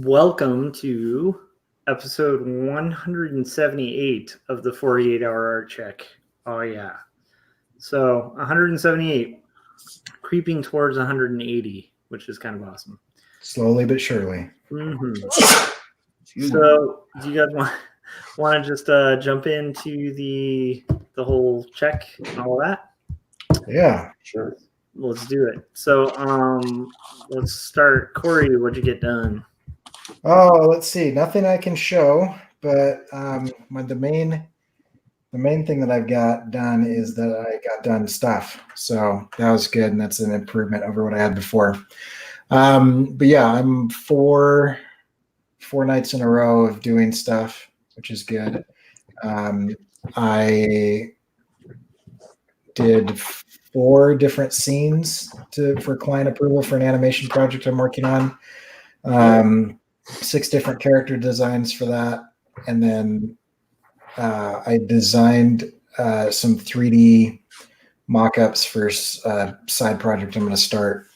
Welcome to episode 178 of the 48-hour Artcheck. Oh, yeah. So 178, creeping towards 180, which is kind of awesome. Slowly but surely. So do you guys want to just jump into the whole check and all that? Yeah, sure. Let's do it. So let's start. Cory, what'd you get done? Oh, let's see. Nothing I can show, but the main thing that I've got done is that I got done stuff. So that was good, and that's an improvement over what I had before. But yeah, I'm four nights in a row of doing stuff, which is good. I did 4 different scenes for client approval for an animation project I'm working on. 6 different character designs for that, and then I designed some 3D mock-ups for a side project I'm going to start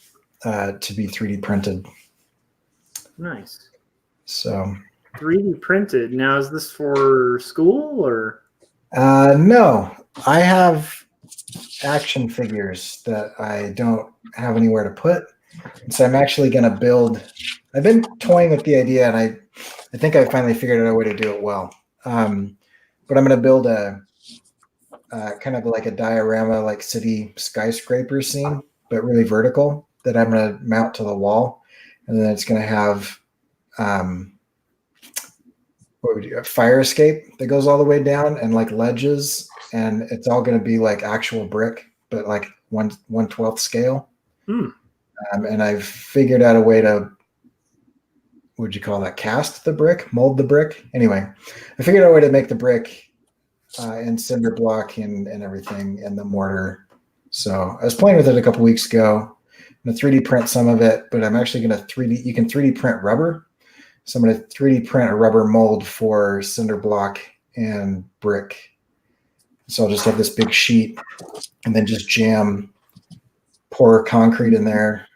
to be 3D printed. Nice. So 3D printed. Now, is this for school or? No, I have action figures that I don't have anywhere to put. So I'm actually going to build. I've been toying with the idea, and I think I finally figured out a way to do it well. But I'm going to build a kind of like a diorama, like city skyscraper scene, but really vertical, that I'm going to mount to the wall, and then it's going to have a fire escape that goes all the way down, and like ledges, and it's all going to be like actual brick, but like 1/12 scale. And I've figured out a way to, what would you call that? Cast the brick, mold the brick. Anyway, I figured out a way to make the brick in cinder block and everything in the mortar. So I was playing with it a couple weeks ago. I'm going to 3D print some of it, but I'm actually going to you can 3D print rubber. So I'm going to 3D print a rubber mold for cinder block and brick. So I'll just have this big sheet and then just pour concrete in there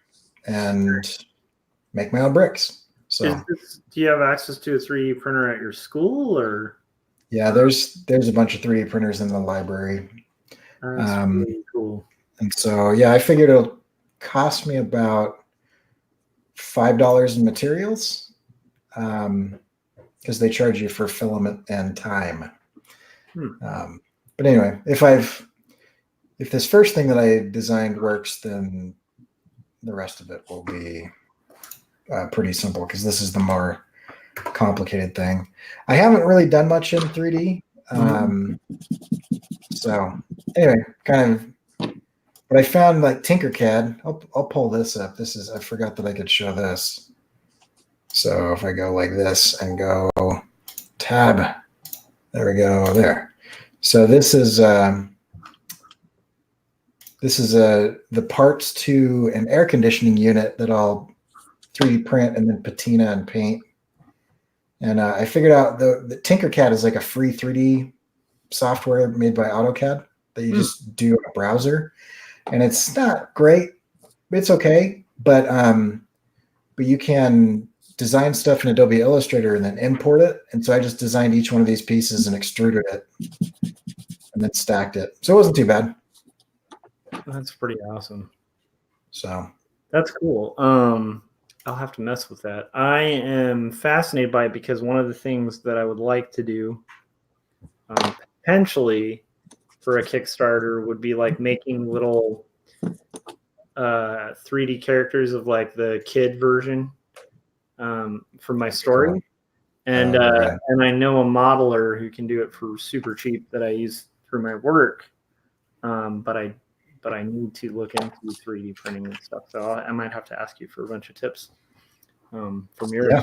and make my own bricks. So do you have access to a 3D printer at your school, or? Yeah, there's a bunch of 3D printers in the library. That's really cool. And so, yeah, I figured it'll cost me about $5 in materials, because they charge you for filament and time. But anyway, if this first thing that I designed works, then the rest of it will be pretty simple, because this is the more complicated thing. I haven't really done much in 3D. So anyway, kind of, but I found like Tinkercad. I'll pull this up. I forgot that I could show this. So if I go like this and go tab, there we go, there. So this is the parts to an air conditioning unit that I'll 3D print and then patina and paint. And I figured out the Tinkercad is like a free 3D software made by AutoCAD that you just do in a browser, and it's not great. It's okay, but you can design stuff in Adobe Illustrator and then import it. And so I just designed each one of these pieces and extruded it, and then stacked it. So it wasn't too bad. That's pretty awesome. So that's cool. I'll have to mess with that. I am fascinated by it because one of the things that I would like to do potentially for a Kickstarter would be like making little 3D characters of like the kid version for my story. And and I know a modeler who can do it for super cheap that I use through my work. But I need to look into 3D printing and stuff. So I might have to ask you for a bunch of tips from your. Yeah.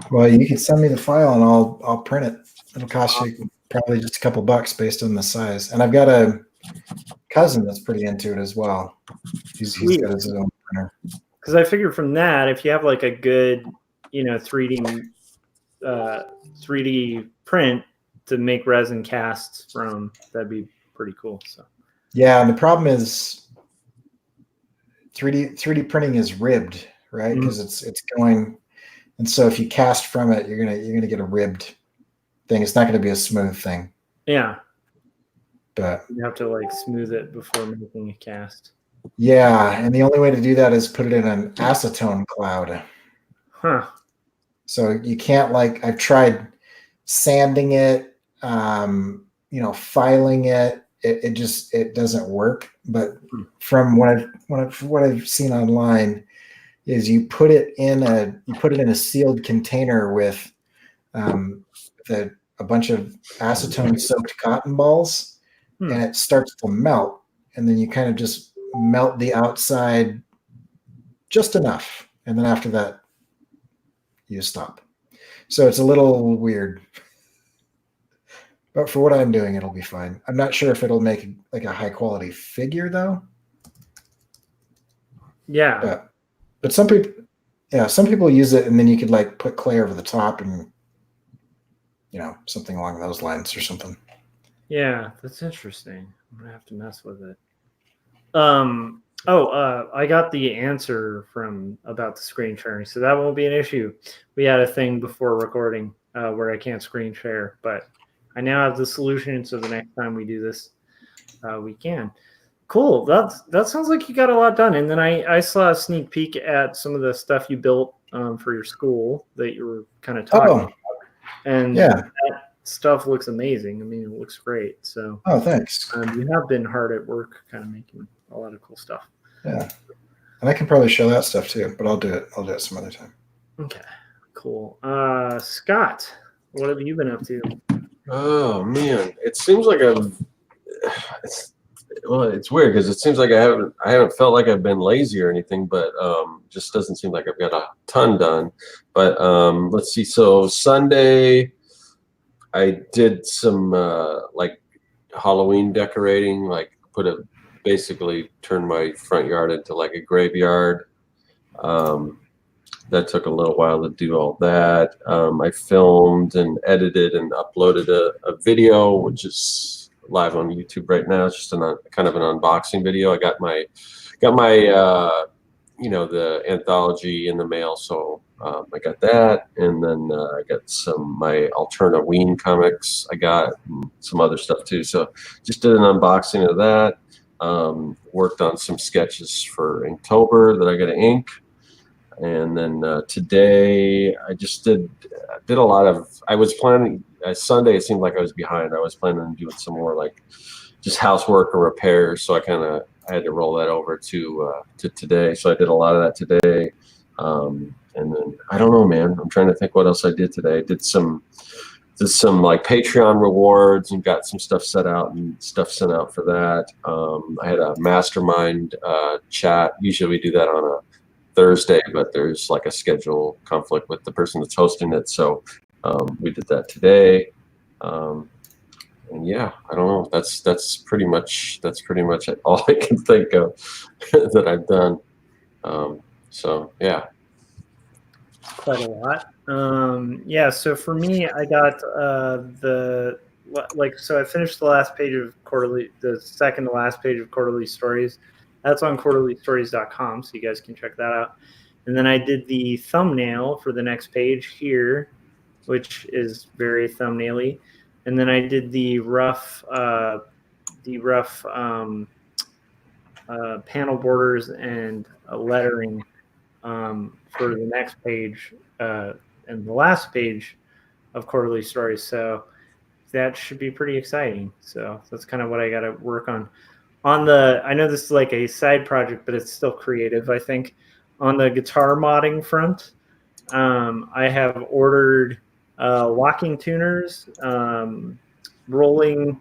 Well, you can send me the file and I'll print it. It'll cost you probably just a couple bucks based on the size. And I've got a cousin that's pretty into it as well. He's got his own printer. Because I figured from that, if you have like a good, 3D print to make resin casts from, that'd be pretty cool. So. Yeah, and the problem is 3D printing is ribbed, right? Because it's going And so if you cast from it, you're gonna get a ribbed thing. It's not gonna be a smooth thing. Yeah. But you have to like smooth it before making a cast. Yeah, and the only way to do that is put it in an acetone cloud. Huh. So you can't I've tried sanding it, filing it. It doesn't work. But from what I've seen online is you put it in a sealed container with a bunch of acetone soaked cotton balls, and it starts to melt, and then you kind of just melt the outside just enough, and then after that you stop. So it's a little weird, but for what I'm doing, it'll be fine. I'm not sure if it'll make like a high quality figure though. Yeah. But some people use it, and then you could like put clay over the top and something along those lines or something. Yeah, that's interesting. I'm gonna have to mess with it. I got the answer about the screen sharing, so that won't be an issue. We had a thing before recording where I can't screen share, but I now have the solution, so the next time we do this, we can. Cool. That sounds like you got a lot done. And then I saw a sneak peek at some of the stuff you built for your school that you were kind of talking about. And that stuff looks amazing. I mean, it looks great. So thanks. You have been hard at work kind of making a lot of cool stuff. Yeah. And I can probably show that stuff too, but I'll do it some other time. Okay, cool. Scott, what have you been up to? Oh man, it seems like it's weird because it seems like I haven't felt like I've been lazy or anything, but just doesn't seem like I've got a ton done. But let's see. So Sunday, I did some like Halloween decorating, like basically turned my front yard into like a graveyard. That took a little while to do all that. I filmed and edited and uploaded a video, which is live on YouTube right now. It's just kind of an unboxing video. I got my the anthology in the mail, so I got that, and then I got my Alterna Ween comics. I got some other stuff too. So just did an unboxing of that. Worked on some sketches for Inktober that I got to ink. And then today I just did a lot of, I was planning, Sunday it seemed like I was behind. I was planning on doing some more like just housework or repairs. So I had to roll that over to today. So I did a lot of that today. And then I don't know, man, I'm trying to think what else I did today. I did some like Patreon rewards and got some stuff set out and stuff sent out for that. I had a mastermind chat. Usually we do that on a Thursday, but there's like a schedule conflict with the person that's hosting it, so we did that today. And yeah, I don't know. That's pretty much all I can think of that I've done. So yeah, quite a lot. Yeah. So for me, I got so I finished the second to last page of Quarterly Stories. That's on quarterlystories.com, so you guys can check that out. And then I did the thumbnail for the next page here, which is very thumbnaily. And then I did the rough panel borders and lettering for the next page and the last page of Quarterly Stories. So that should be pretty exciting. So that's kind of what I got to work on. I know this is like a side project, but it's still creative, I think. On the guitar modding front, I have ordered locking tuners, rolling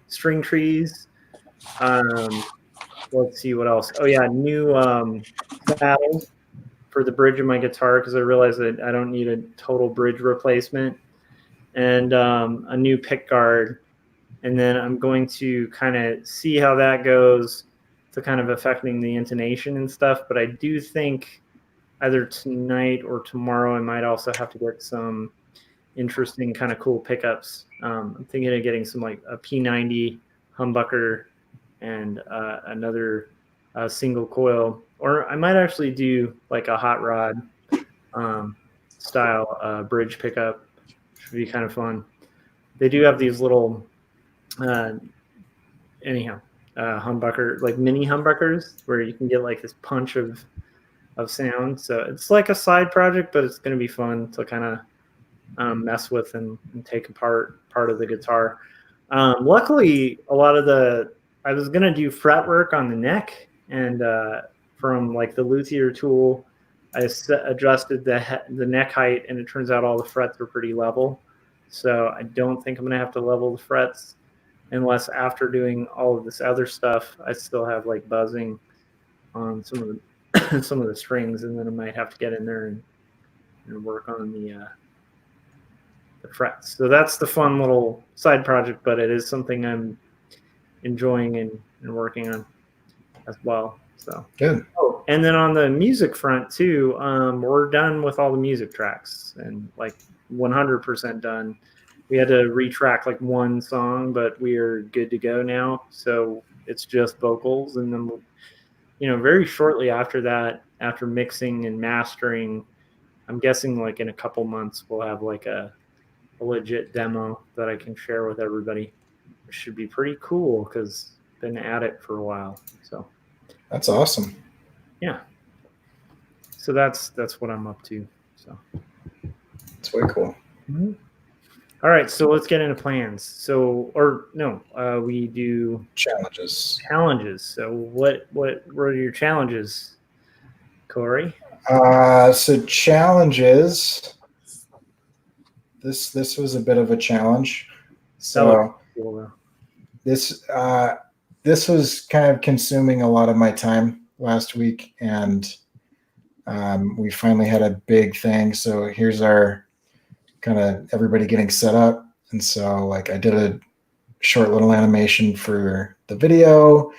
string trees. Let's see what else. Oh yeah, new saddles for the bridge of my guitar, because I realized that I don't need a total bridge replacement, and a new pick guard. And then I'm going to kind of see how that goes to kind of affecting the intonation and stuff. But I do think either tonight or tomorrow I might also have to get some interesting kind of cool pickups. I'm thinking of getting some like a P90 humbucker and another single coil. Or I might actually do like a hot rod style bridge pickup. Should be kind of fun. They do have these little, humbucker, like mini humbuckers, where you can get like this punch of sound. So it's like a side project, but it's going to be fun to kind of mess with and take apart part of the guitar. Luckily, a lot of I was going to do fret work on the neck, and from like the luthier tool, I adjusted the neck height, and it turns out all the frets are pretty level. So I don't think I'm going to have to level the frets, unless after doing all of this other stuff, I still have like buzzing on some of the some of the strings, and then I might have to get in there and work on the frets. So that's the fun little side project, but it is something I'm enjoying and working on as well. So good. Oh, and then on the music front too, we're done with all the music tracks, and like 100% done. We had to retrack like one song, but we are good to go now. So it's just vocals, and then very shortly after that, after mixing and mastering, I'm guessing like in a couple months we'll have like a legit demo that I can share with everybody. It should be pretty cool because I've been at it for a while. So that's awesome. Yeah. So that's what I'm up to. So it's way cool. Mm-hmm. All right, so let's get into plans. We do challenges. So what are your challenges, Cory? So challenges. This was a bit of a challenge. So cool, this was kind of consuming a lot of my time last week, and we finally had a big thing. So here's our kind of everybody getting set up. And so like I did a short little animation for the video,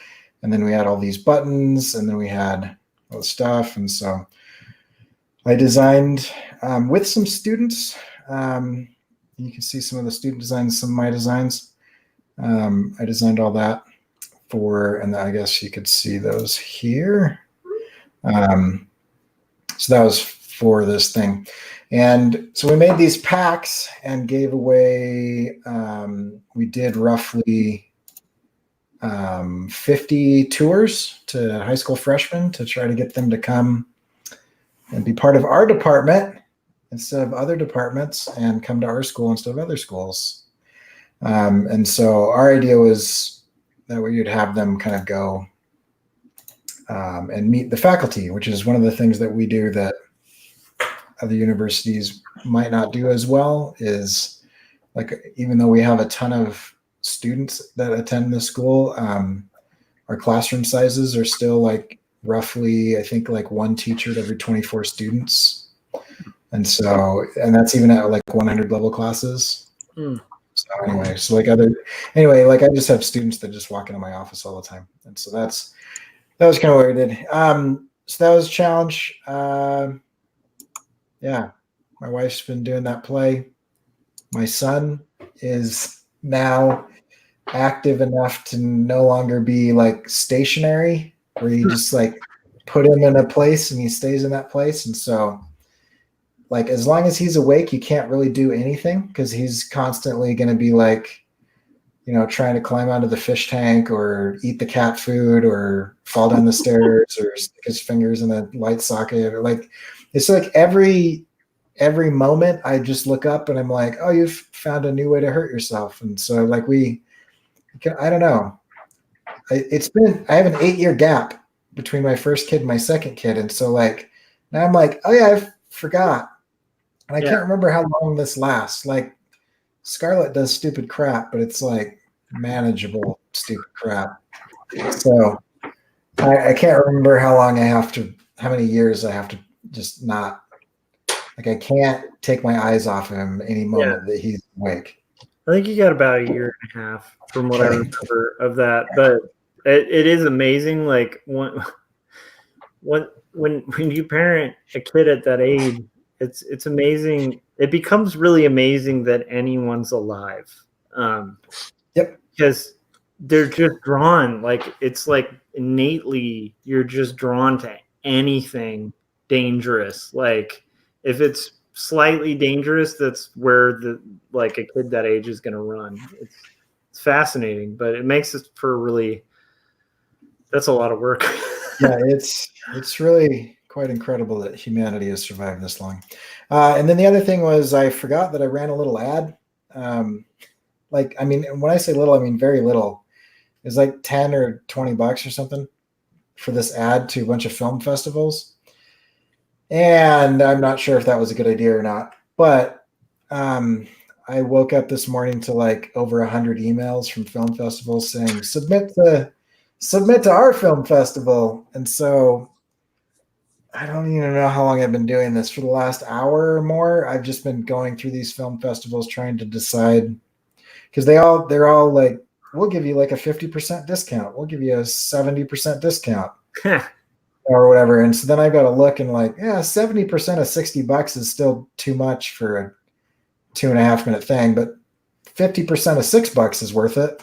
and then we had all these buttons, and then we had all the stuff. And so I designed with some students. You can see some of the student designs, some of my designs. I designed all that and I guess you could see those here. So that was for this thing. And so we made these packs and gave away, we did roughly 50 tours to high school freshmen to try to get them to come and be part of our department instead of other departments, and come to our school instead of other schools. And so our idea was that we would have them kind of go and meet the faculty, which is one of the things that we do that other universities might not do as well. Is like, even though we have a ton of students that attend the school, our classroom sizes are still like roughly, I think, like one teacher to every 24 students. And that's even at like 100 level classes. So anyway, I just have students that just walk into my office all the time. And so that was kind of what we did. So that was a challenge. Yeah, my wife's been doing that play. My son is now active enough to no longer be like stationary, where you just like put him in a place and he stays in that place. And so like, as long as he's awake, you can't really do anything, because he's constantly going to be like, trying to climb onto the fish tank or eat the cat food or fall down the stairs or stick his fingers in a light socket, or like, it's like every moment I just look up and I'm like, oh, you've found a new way to hurt yourself. And so like I don't know. I have an 8-year gap between my first kid and my second kid. And so like, now I'm like, oh yeah, I forgot. And I can't remember how long this lasts. Like, Scarlett does stupid crap, but it's like manageable stupid crap. So I can't remember how many years I have to just not, like, I can't take my eyes off of him any moment that he's awake. I think you got about a year and a half from what I remember of that. But it is amazing. Like when you parent a kid at that age, it's amazing. It becomes really amazing that anyone's alive. Because they're just drawn, like, it's like innately you're just drawn to anything dangerous. Like if it's slightly dangerous, that's where like a kid that age is going to run. It's fascinating, but it makes it for really, that's a lot of work. Yeah, it's really quite incredible that humanity has survived this long. And then the other thing was I forgot that I ran a little ad. Like, I mean, when I say little, I mean very little. It's like 10 or 20 bucks or something for this ad to a bunch of film festivals. And I'm not sure if that was a good idea or not, but I woke up this morning to like over 100 emails from film festivals saying, submit to our film festival. And so I don't even know how long I've been doing this. For the last hour or more, I've just been going through these film festivals trying to decide, because they're all like, we'll give you like a 50% discount. We'll give you a 70% discount or whatever. And so then I've got to look and like, yeah, 70% of $60 is still too much for a 2.5 minute thing, but 50% of $6 is worth it,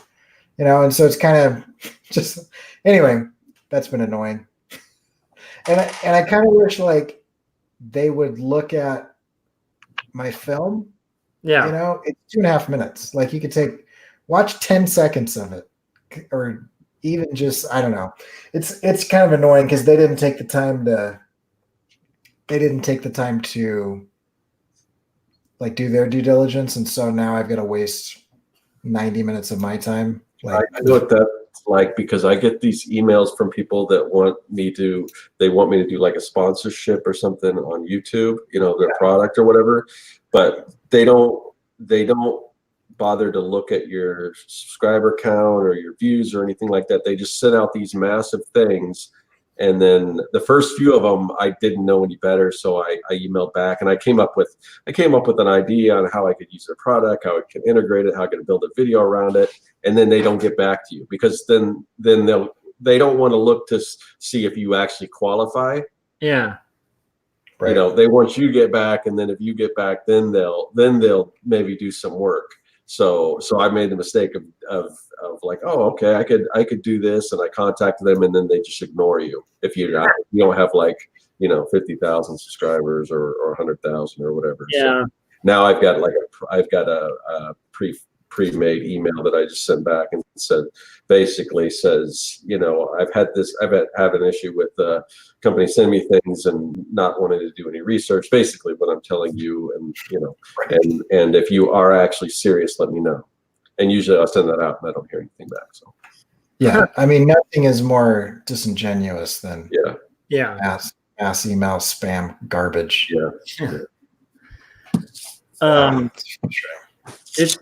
you know? And so it's kind of just, anyway, that's been annoying. And I kind of wish like they would look at my film. Yeah. You know, it's 2.5 minutes. Like you could watch 10 seconds of it, or even just, I don't know. It's kind of annoying because they didn't take the time to like do their due diligence. And so now I've got to waste 90 minutes of my time. Like, I know what that's like, because I get these emails from people that want me to do like a sponsorship or something on YouTube, you know, their product or whatever, but they don't bother to look at your subscriber count or your views or anything like that. They just send out these massive things. And then the first few of them, I didn't know any better. So I emailed back and I came up with an idea on how I could use their product, how I can integrate it, how I can build a video around it. And then they don't get back to you, because then they don't want to look to see if you actually qualify. Yeah. right. You know, they want you to get back. And then if you get back, then they'll maybe do some work. So I made the mistake of like, oh, okay, I could do this, and I contacted them, and then they just ignore you if you don't have like, you know, 50,000 subscribers or 100,000 or whatever. Yeah. So now I've got a pre-made email that I just sent back and basically says, you know, I've had an issue with company sending me things and not wanting to do any research. Basically what I'm telling you, and you know, and if you are actually serious, let me know. And usually I'll send that out and I don't hear anything back. So yeah, I mean, nothing is more disingenuous than mass email spam garbage. Yeah. It's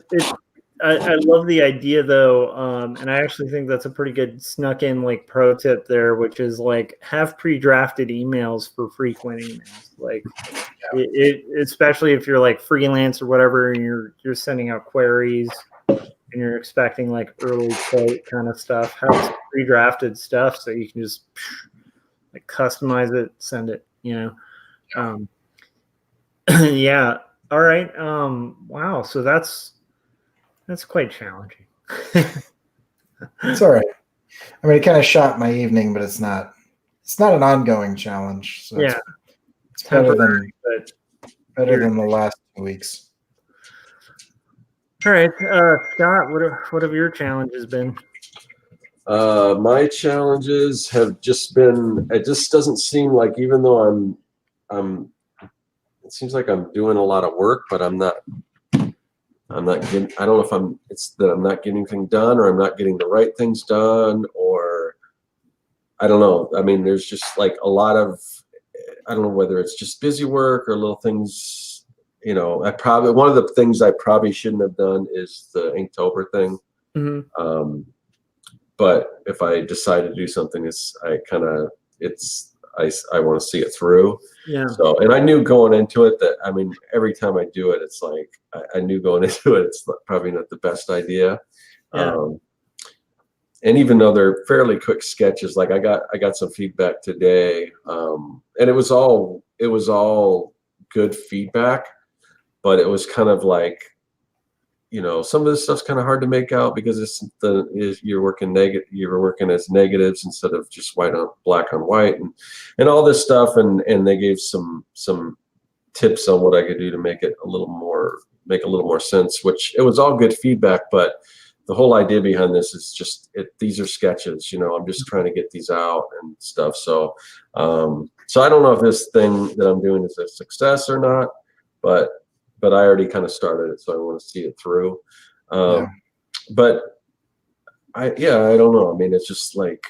I love the idea though, and I actually think that's a pretty good snuck in like pro tip there, which is like have pre-drafted emails for frequent emails. Like it especially if you're like freelance or whatever, and you're sending out queries and you're expecting like early quote kind of stuff. Have some pre-drafted stuff so you can just like customize it, send it. You know, yeah. All right. Wow. So that's quite challenging. It's all right. I mean, it kind of shot my evening, but it's not an ongoing challenge. So yeah. It's better than the last 2 weeks. All right. Scott, what have your challenges been? My challenges have just been, it just doesn't seem like, even though it seems like I'm doing a lot of work, but I'm not getting, I don't know if it's that I'm not getting anything done, or I'm not getting the right things done, or I don't know. I mean, there's just like a lot of, I don't know whether it's just busy work or little things, you know. One of the things I probably shouldn't have done is the Inktober thing. Mm-hmm. But if I decide to do something, I want to see it through. Yeah. So, and I knew going into it that, I mean, every time I do it, it's like, I knew going into it, it's probably not the best idea. Yeah. And even though they're fairly quick sketches, like I got some feedback today, and it was all good feedback, but it was kind of like, you know, some of this stuff's kind of hard to make out because you're working as negatives instead of just black on white and all this stuff, and they gave some tips on what I could do to make a little more sense, which it was all good feedback, but the whole idea behind this is just these are sketches, I'm just trying to get these out and stuff. So I don't know if this thing that I'm doing is a success or not, but I already kind of started it, so I want to see it through. But I don't know. I mean, it's just like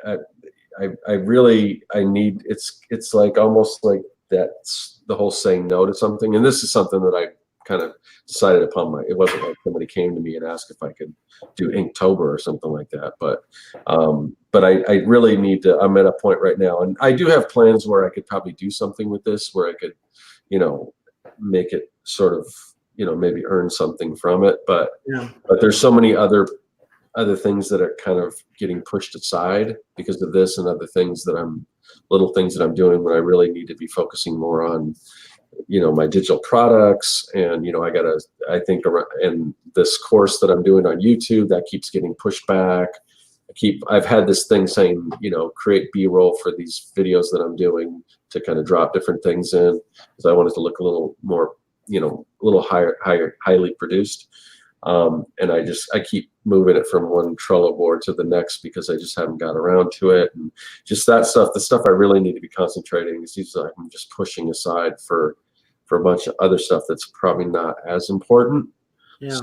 I need, it's like almost like that's the whole saying no to something. And this is something that I kind of decided upon it wasn't like somebody came to me and asked if I could do Inktober or something like that. But I really need to, I'm at a point right now, and I do have plans where I could probably do something with this, where I could, make it sort of, maybe earn something from it. But there's so many other things that are kind of getting pushed aside because of this, and other things that little things that I'm doing when I really need to be focusing more on, my digital products. And, I think and this course that I'm doing on YouTube, that keeps getting pushed back. I've had this thing saying, create B-roll for these videos that I'm doing to kind of drop different things in, because I want it to look a little more, a little highly produced. And I keep moving it from one Trello board to the next because I just haven't got around to it. And just that stuff, the stuff I really need to be concentrating, it seems like I'm just pushing aside for a bunch of other stuff that's probably not as important. Yeah.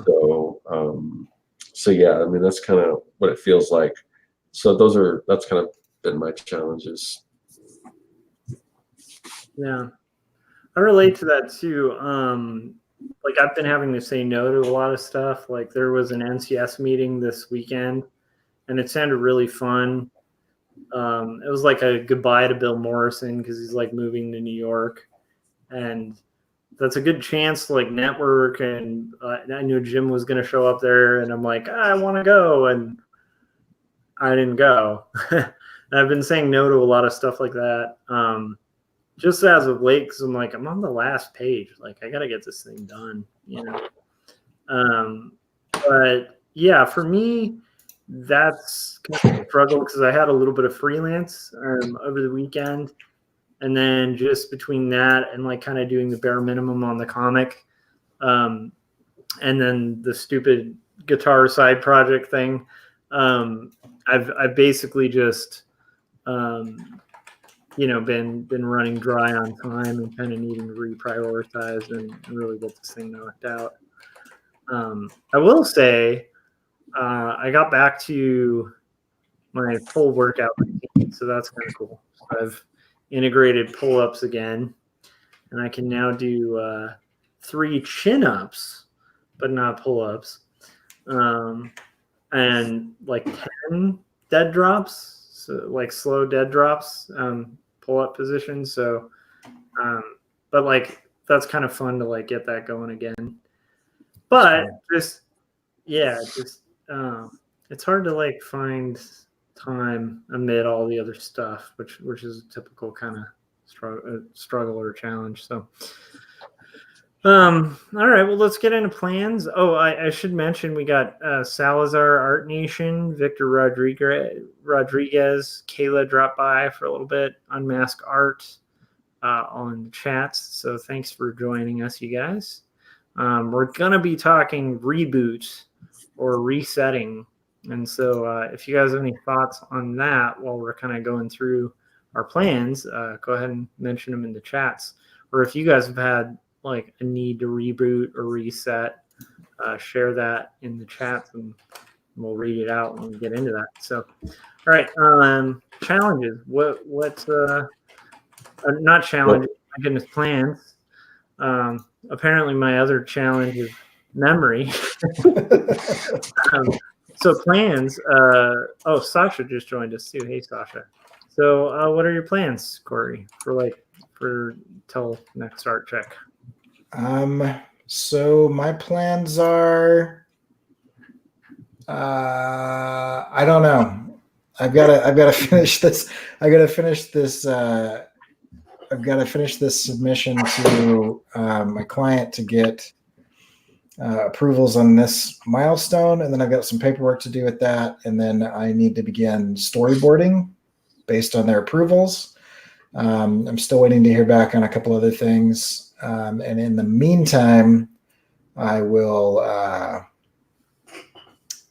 So yeah, I mean, that's kind of what it feels like. So that's kind of been my challenges. Yeah. I relate to that too. Like I've been having to say no to a lot of stuff. Like there was an NCS meeting this weekend and it sounded really fun. It was like a goodbye to Bill Morrison because he's like moving to New York, and that's a good chance to like network. And I knew Jim was going to show up there, and I'm like, I want to go, and I didn't go. I've been saying no to a lot of stuff like that. Just as of late, because I'm like, I'm on the last page. Like, I got to get this thing done, But yeah, for me, that's kind of a struggle because I had a little bit of freelance over the weekend. And then just between that and like kind of doing the bare minimum on the comic, and then the stupid guitar side project thing, I've basically just been running dry on time and kind of needing to reprioritize and really get this thing knocked out. I will say I got back to my full workout routine, so that's kind of cool. So I've integrated pull-ups again, and I can now do 3 chin-ups, but not pull-ups, and like 10 dead drops, so like slow dead drops, pull-up positions. So, but like that's kind of fun to like get that going again. But it's hard to like find time amid all the other stuff, which is a typical kind of struggle or challenge. So, all right, well, let's get into plans. Oh, I should mention we got Salazar Art Nation, Victor Rodriguez, Kayla dropped by for a little bit, Unmask Art on the chats. So thanks for joining us, you guys. We're gonna be talking reboot or resetting. And so if you guys have any thoughts on that while we're kind of going through our plans, go ahead and mention them in the chats. Or if you guys have had like a need to reboot or reset, share that in the chat and we'll read it out when we get into that. So, all right, challenges. What's not challenges, my goodness, plans. Apparently my other challenge is memory. So plans, Sasha just joined us too. Hey, Sasha. So what are your plans, Cory, for till next Artcheck? So my plans are, I don't know. I've got to finish this. I've got to finish this submission to my client to get approvals on this milestone, and then I've got some paperwork to do with that, and then I need to begin storyboarding based on their approvals, I'm still waiting to hear back on a couple other things. And in the meantime, I will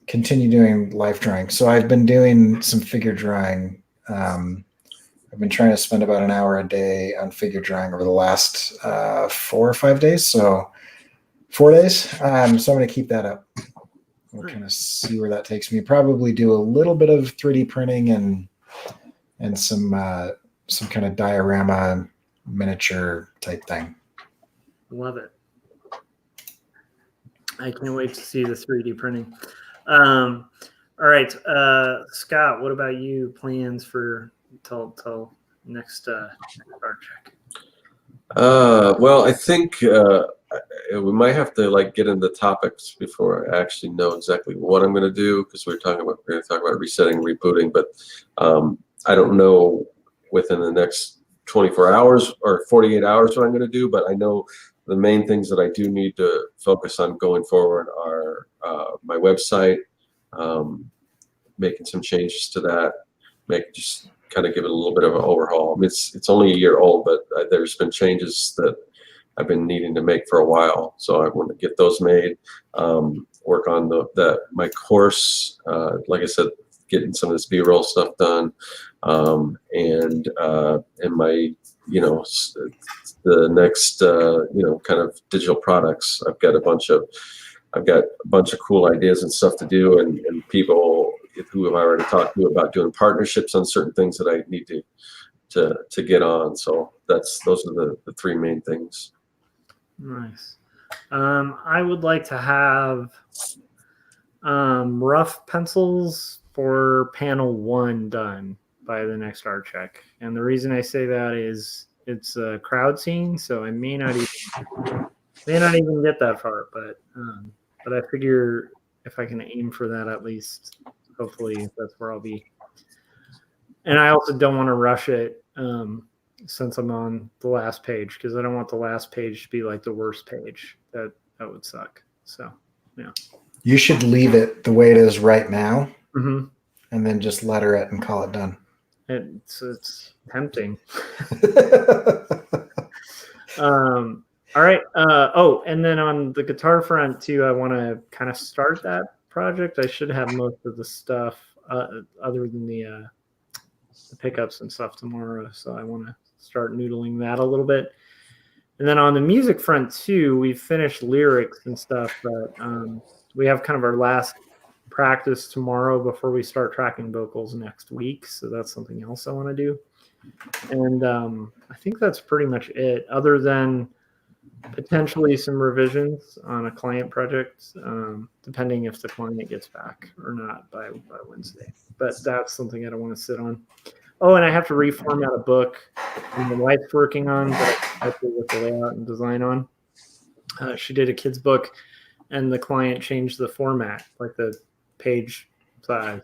continue doing life drawing. So I've been doing some figure drawing. I've been trying to spend about an hour a day on figure drawing over the last 4 or 5 days. So 4 days. So I'm going to keep that up. We'll kind of see where that takes me. Probably do a little bit of 3D printing and some kind of diorama miniature type thing. Love it. I can't wait to see the 3D printing. All right, Scott, what about you? Plans for till next Artcheck? Well, I think we might have to like get into topics before I actually know exactly what I'm going to do, because we're going to talk about resetting, rebooting, but I don't know within the next 24 hours or 48 hours what I'm going to do. But I know the main things that I do need to focus on going forward are my website, making some changes to that, just kind of give it a little bit of an overhaul. I mean, it's only a year old, but there's been changes that I've been needing to make for a while, so I want to get those made. Work on my course, like I said, getting some of this B-roll stuff done, and my the next kind of digital products. I've got a bunch of cool ideas and stuff to do, and people who I've already talked to about doing partnerships on certain things that I need to get on. So those are the three main things. Nice. I would like to have rough pencils for panel 1 done by the next Artcheck. And the reason I say that is it's a crowd scene, so I may not even get that far, but I figure if I can aim for that, at least hopefully that's where I'll be. And I also don't want to rush it since I'm on the last page, because I don't want the last page to be like the worst page. That would suck. So yeah, you should leave it the way it is right now, and then just letter it and call it done. It's tempting. All right. And then on the guitar front too, I want to kind of start that project. I should have most of the stuff other than the pickups and stuff tomorrow. So I want to start noodling that a little bit. And then on the music front too, we've finished lyrics and stuff, but we have kind of our last practice tomorrow before we start tracking vocals next week. So that's something else I want to do. And I think that's pretty much it, other than potentially some revisions on a client project, depending if the client gets back or not by Wednesday. But that's something I don't want to sit on. Oh, and I have to reformat a book my wife's working on that I have to with the layout and design on. She did a kid's book, and the client changed the format, like the page size.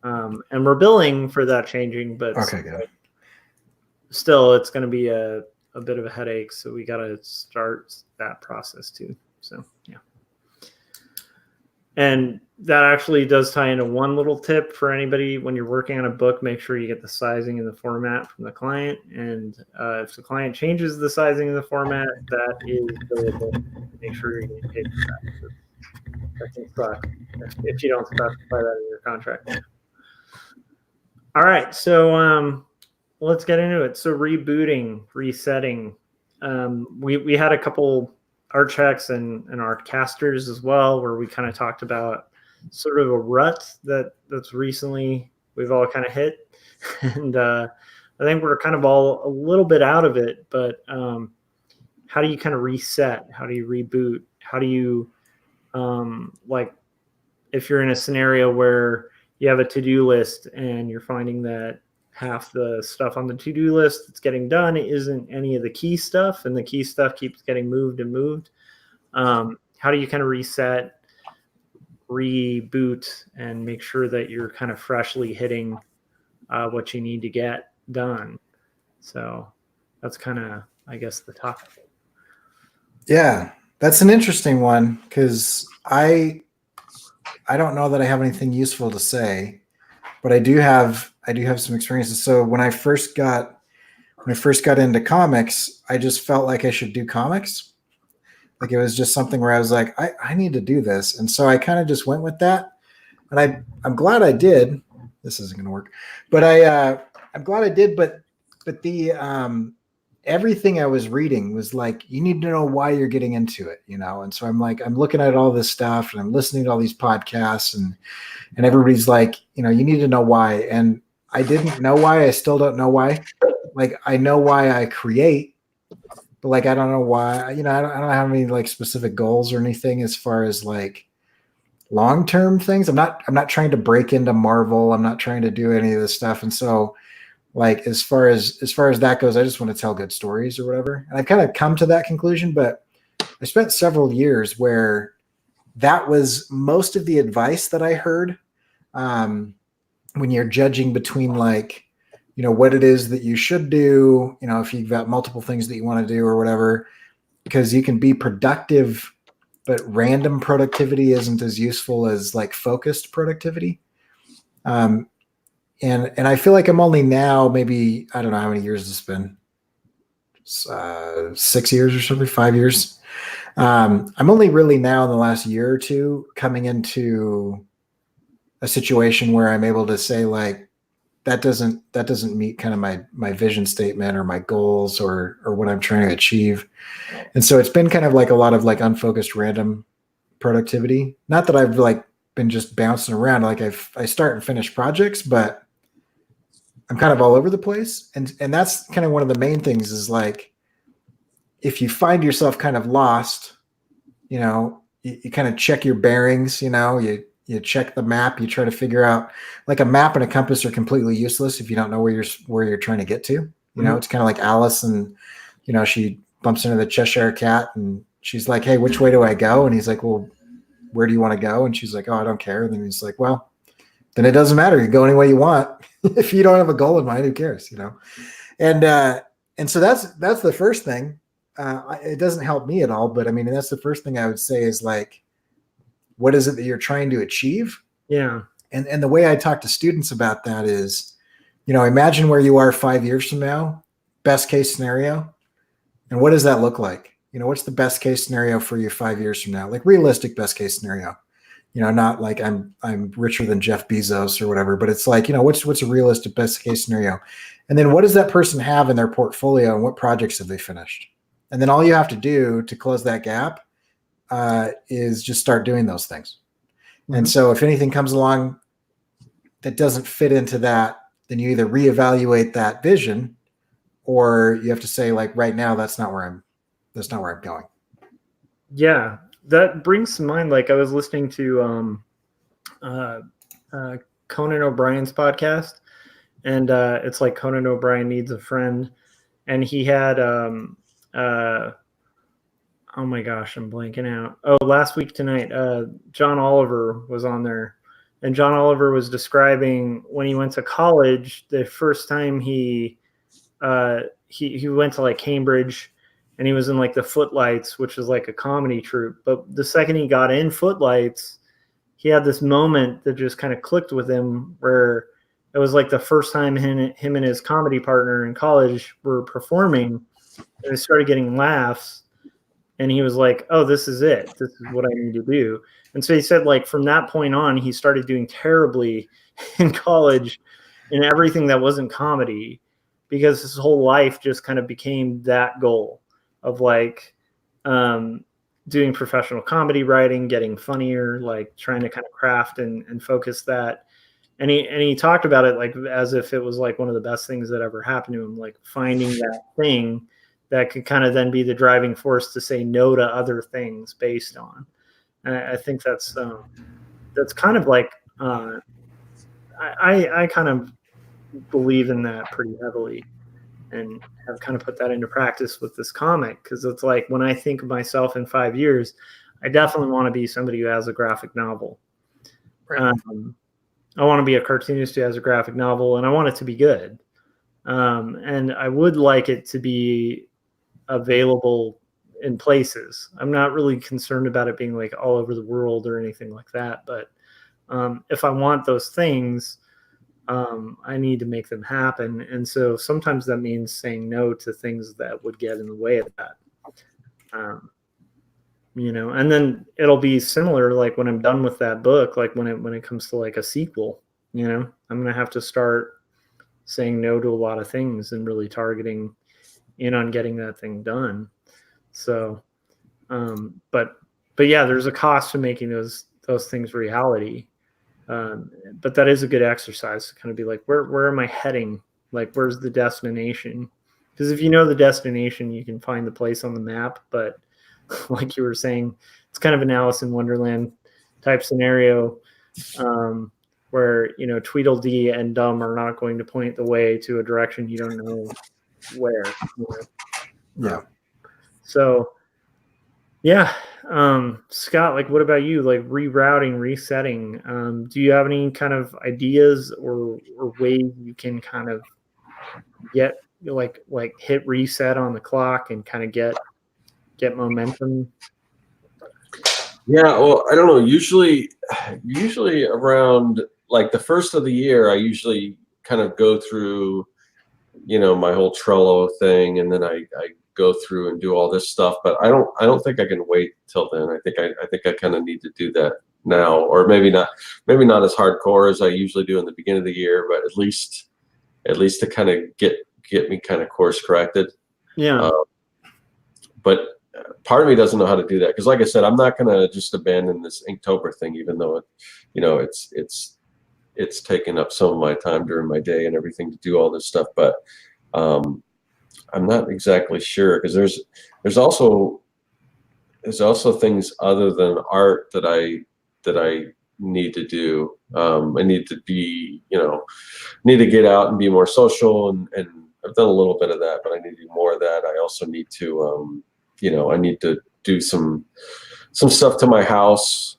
And we're billing for that changing, but okay, good. Still, it's going to be a bit of a headache, so we got to start that process too. So yeah. And that actually does tie into one little tip for anybody. When you're working on a book, make sure you get the sizing and the format from the client. And if the client changes the sizing and the format, that is billable. Make sure you're getting paid for that. That can suck if you don't specify that in your contract. All right, so let's get into it. So rebooting, resetting. We had a couple Artchecks and our casters as well, where we kind of talked about sort of a rut that's recently we've all kind of hit. And I think we're kind of all a little bit out of it, but how do you kind of reset? How do you reboot? How do you, like, if you're in a scenario where you have a to-do list and you're finding that half the stuff on the to-do list that's getting done isn't any of the key stuff, and the key stuff keeps getting moved and moved. How do you kind of reset, reboot, and make sure that you're kind of freshly hitting what you need to get done? So that's kind of, I guess, the topic. Yeah, that's an interesting one, because I don't know that I have anything useful to say, but I do have some experiences. So when I first got when I first got into comics, I just felt like I should do comics. Like it was just something where I was like, I need to do this. And so I kind of just went with that. And I'm glad I did. This isn't going to work, but I'm glad I did. But the everything I was reading was like, you need to know why you're getting into it, you know? And so I'm like, I'm looking at all this stuff and I'm listening to all these podcasts and everybody's like, you know, you need to know why. And I didn't know why. I still don't know why. Like, I know why I create, but like, I don't know why, you know, I don't have any like specific goals or anything as far as like long-term things. I'm not trying to break into Marvel. I'm not trying to do any of this stuff. And so, like as far as that goes, I just want to tell good stories or whatever. And I've kind of come to that conclusion, but I spent several years where that was most of the advice that I heard when you're judging between like, you know, what it is that you should do, you know, if you've got multiple things that you want to do or whatever, because you can be productive, but random productivity isn't as useful as like focused productivity. And I feel like I'm only now, maybe, I don't know how many years it's been, 6 years or something, 5 years. I'm only really now in the last year or two coming into a situation where I'm able to say like, that doesn't meet kind of my vision statement or my goals or what I'm trying to achieve. And so it's been kind of like a lot of like unfocused random productivity. Not that I've like been just bouncing around. Like I start and finish projects, but I'm kind of all over the place. And that's kind of one of the main things is like, if you find yourself kind of lost, you know, you kind of check your bearings, you know, you check the map, you try to figure out, like a map and a compass are completely useless if you don't know where you're trying to get to. You know, it's kind of like Alice and, you know, she bumps into the Cheshire Cat and she's like, hey, which way do I go? And he's like, well, where do you want to go? And she's like, oh, I don't care. And then he's like, well, then it doesn't matter. You go any way you want. If you don't have a goal in mind, who cares, you know? And so that's the first thing. It doesn't help me at all, but I mean, that's the first thing I would say is like, what is it that you're trying to achieve? Yeah. And the way I talk to students about that is, you know, imagine where you are 5 years from now, best case scenario. And what does that look like? You know, what's the best case scenario for you 5 years from now? Like realistic best case scenario. You know, not like I'm richer than Jeff Bezos or whatever, but it's like, you know, what's a realistic best case scenario? And then what does that person have in their portfolio and what projects have they finished? And then all you have to do to close that gap is just start doing those things. Mm-hmm. And so if anything comes along that doesn't fit into that, then you either reevaluate that vision or you have to say like, right now, that's not where I'm going. Yeah. That brings to mind, like I was listening to Conan O'Brien's podcast, and it's like Conan O'Brien Needs a Friend, and he had oh my gosh, I'm blanking out. Oh, last week tonight, John Oliver was on there, and John Oliver was describing when he went to college, the first time he went to like Cambridge. And he was in like the Footlights, which is like a comedy troupe. But the second he got in Footlights, he had this moment that just kind of clicked with him where it was like the first time him and his comedy partner in college were performing. And they started getting laughs. And he was like, oh, this is it. This is what I need to do. And so he said, like, from that point on, he started doing terribly in college in everything that wasn't comedy because his whole life just kind of became that goal of like doing professional comedy writing, getting funnier, like trying to kind of craft and focus that. And he talked about it like as if it was like one of the best things that ever happened to him, like finding that thing that could kind of then be the driving force to say no to other things based on. And I think that's kind of like I kind of believe in that pretty heavily. And have kind of put that into practice with this comic because it's like when I think of myself in 5 years, I definitely want to be somebody who has a graphic novel. Right. I want to be a cartoonist who has a graphic novel, and I want it to be good. And I would like it to be available in places. I'm not really concerned about it being like all over the world or anything like that. But if I want those things, I need to make them happen. And so sometimes that means saying no to things that would get in the way of that. And then it'll be similar, like when I'm done with that book, like when it comes to like a sequel, I'm going to have to start saying no to a lot of things and really targeting in on getting that thing done. So, but yeah, there's a cost to making those things reality. But that is a good exercise to kind of be like, where am I heading? Like, where's the destination? Because if you know the destination, you can find the place on the map. But like you were saying, it's kind of an Alice in Wonderland type scenario, where Tweedledee and Dumb are not going to point the way to a direction you don't know where. Yeah. So, yeah. Scott, like, what about you? Like rerouting, resetting. Do you have any kind of ideas or ways you can kind of get like hit reset on the clock and kind of get momentum? Yeah, well, I don't know. Usually around like the first of the year, I usually kind of go through, my whole Trello thing, and then I go through and do all this stuff. But I don't think I can wait till then. I think I kind of need to do that now, or maybe not as hardcore as I usually do in the beginning of the year, but at least to kind of get me kind of course corrected. Yeah. But part of me doesn't know how to do that, because like I said, I'm not going to just abandon this Inktober thing, even though it's taken up some of my time during my day and everything to do all this stuff. But I'm not exactly sure, because there's also things other than art that I need to do. I need to be, need to get out and be more social, and I've done a little bit of that, but I need to do more of that. I also need to, I need to do some stuff to my house,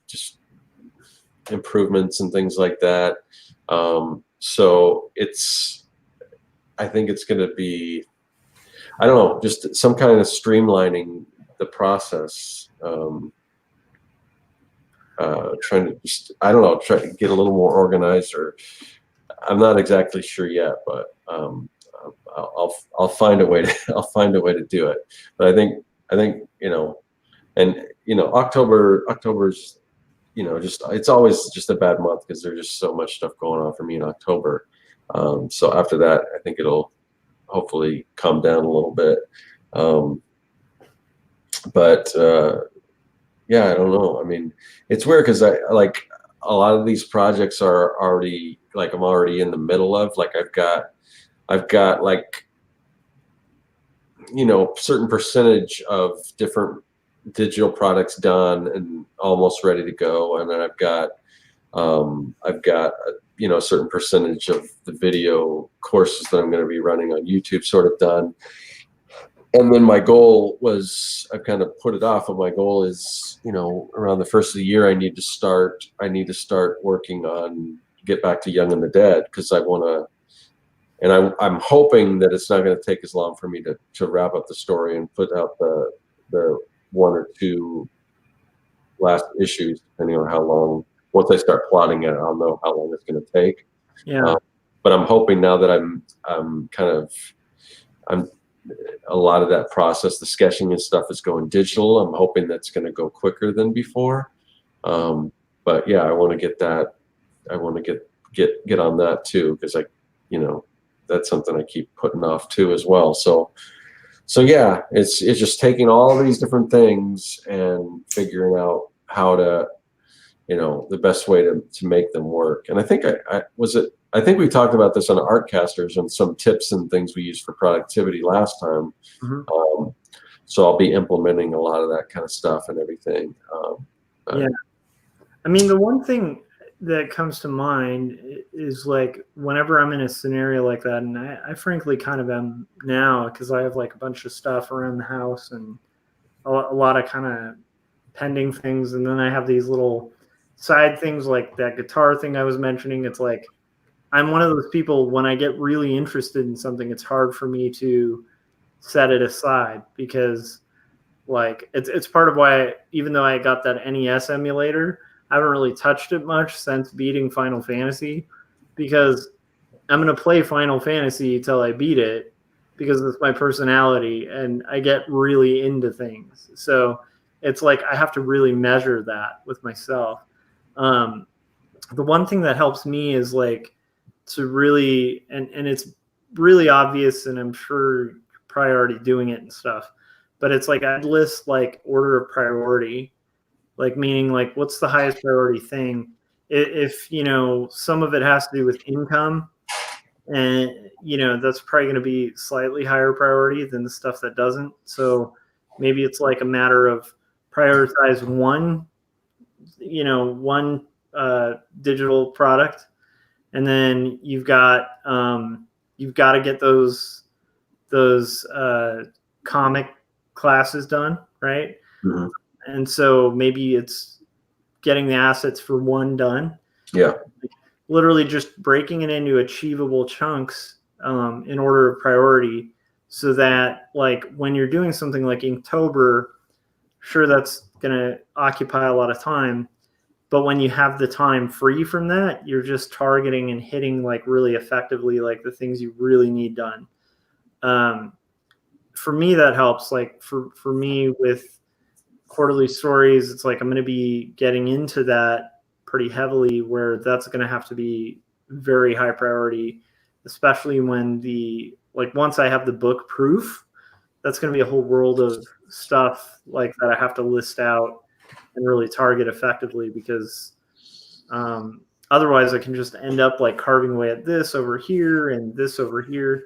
just improvements and things like that. So I think it's going to be, I don't know, just some kind of streamlining the process. Trying to just, I don't know, try to get a little more organized, or I'm not exactly sure yet, but I'll find a way to do it. But I think October's, just, it's always just a bad month because there's just so much stuff going on for me in October. So after that, I think it'll hopefully calm down a little bit. But yeah, I don't know. I mean, it's weird because I like a lot of these projects are already like, I'm already in the middle of, like, I've got like, certain percentage of different digital products done and almost ready to go. And then I've got a certain percentage of the video courses that I'm going to be running on YouTube sort of done. And then my goal was, I've kind of put it off, but my goal is, around the first of the year, I need to start working on get back to Young and the Dead, because I want to, and I'm hoping that it's not going to take as long for me to wrap up the story and put out the one or two last issues, depending on how long. Once I start plotting it, I'll know how long it's going to take. Yeah. But I'm hoping now that I'm a lot of that process, the sketching and stuff, is going digital. I'm hoping that's going to go quicker than before. But yeah, I want to get that. I want to get on that too, because that's something I keep putting off too as well. So yeah, it's just taking all of these different things and figuring out how to, the best way to make them work. And I think I think we talked about this on Artcasters and some tips and things we used for productivity last time. Mm-hmm. So I'll be implementing a lot of that kind of stuff and everything. Yeah. I mean, the one thing that comes to mind is like whenever I'm in a scenario like that, and I frankly kind of am now, because I have like a bunch of stuff around the house and a lot of kind of pending things. And then I have these little side things like that guitar thing I was mentioning. It's like, I'm one of those people, when I get really interested in something, it's hard for me to set it aside, because like it's part of why, even though I got that NES emulator, I haven't really touched it much since beating Final Fantasy, because I'm going to play Final Fantasy till I beat it because it's my personality and I get really into things. So it's like I have to really measure that with myself. The one thing that helps me is like to really, and it's really obvious, and I'm sure you're probably already doing it and stuff, but it's like I'd list like order of priority, like meaning like what's the highest priority thing. If you know, some of it has to do with income, and you know that's probably going to be slightly higher priority than the stuff that doesn't. So maybe it's like a matter of prioritize one, you know, one digital product, and then you've got to get those comic classes done, right? Mm-hmm. And so maybe it's getting the assets for one done. Yeah. Literally just breaking it into achievable chunks in order of priority, so that like when you're doing something like Inktober, sure, that's going to occupy a lot of time. But when you have the time free from that, you're just targeting and hitting like really effectively, like the things you really need done. For me, that helps. Like for me with quarterly stories, it's like I'm going to be getting into that pretty heavily, where that's going to have to be very high priority, especially when once I have the book proof, that's going to be a whole world of stuff like that I have to list out and really target effectively, because otherwise I can just end up like carving away at this over here and this over here.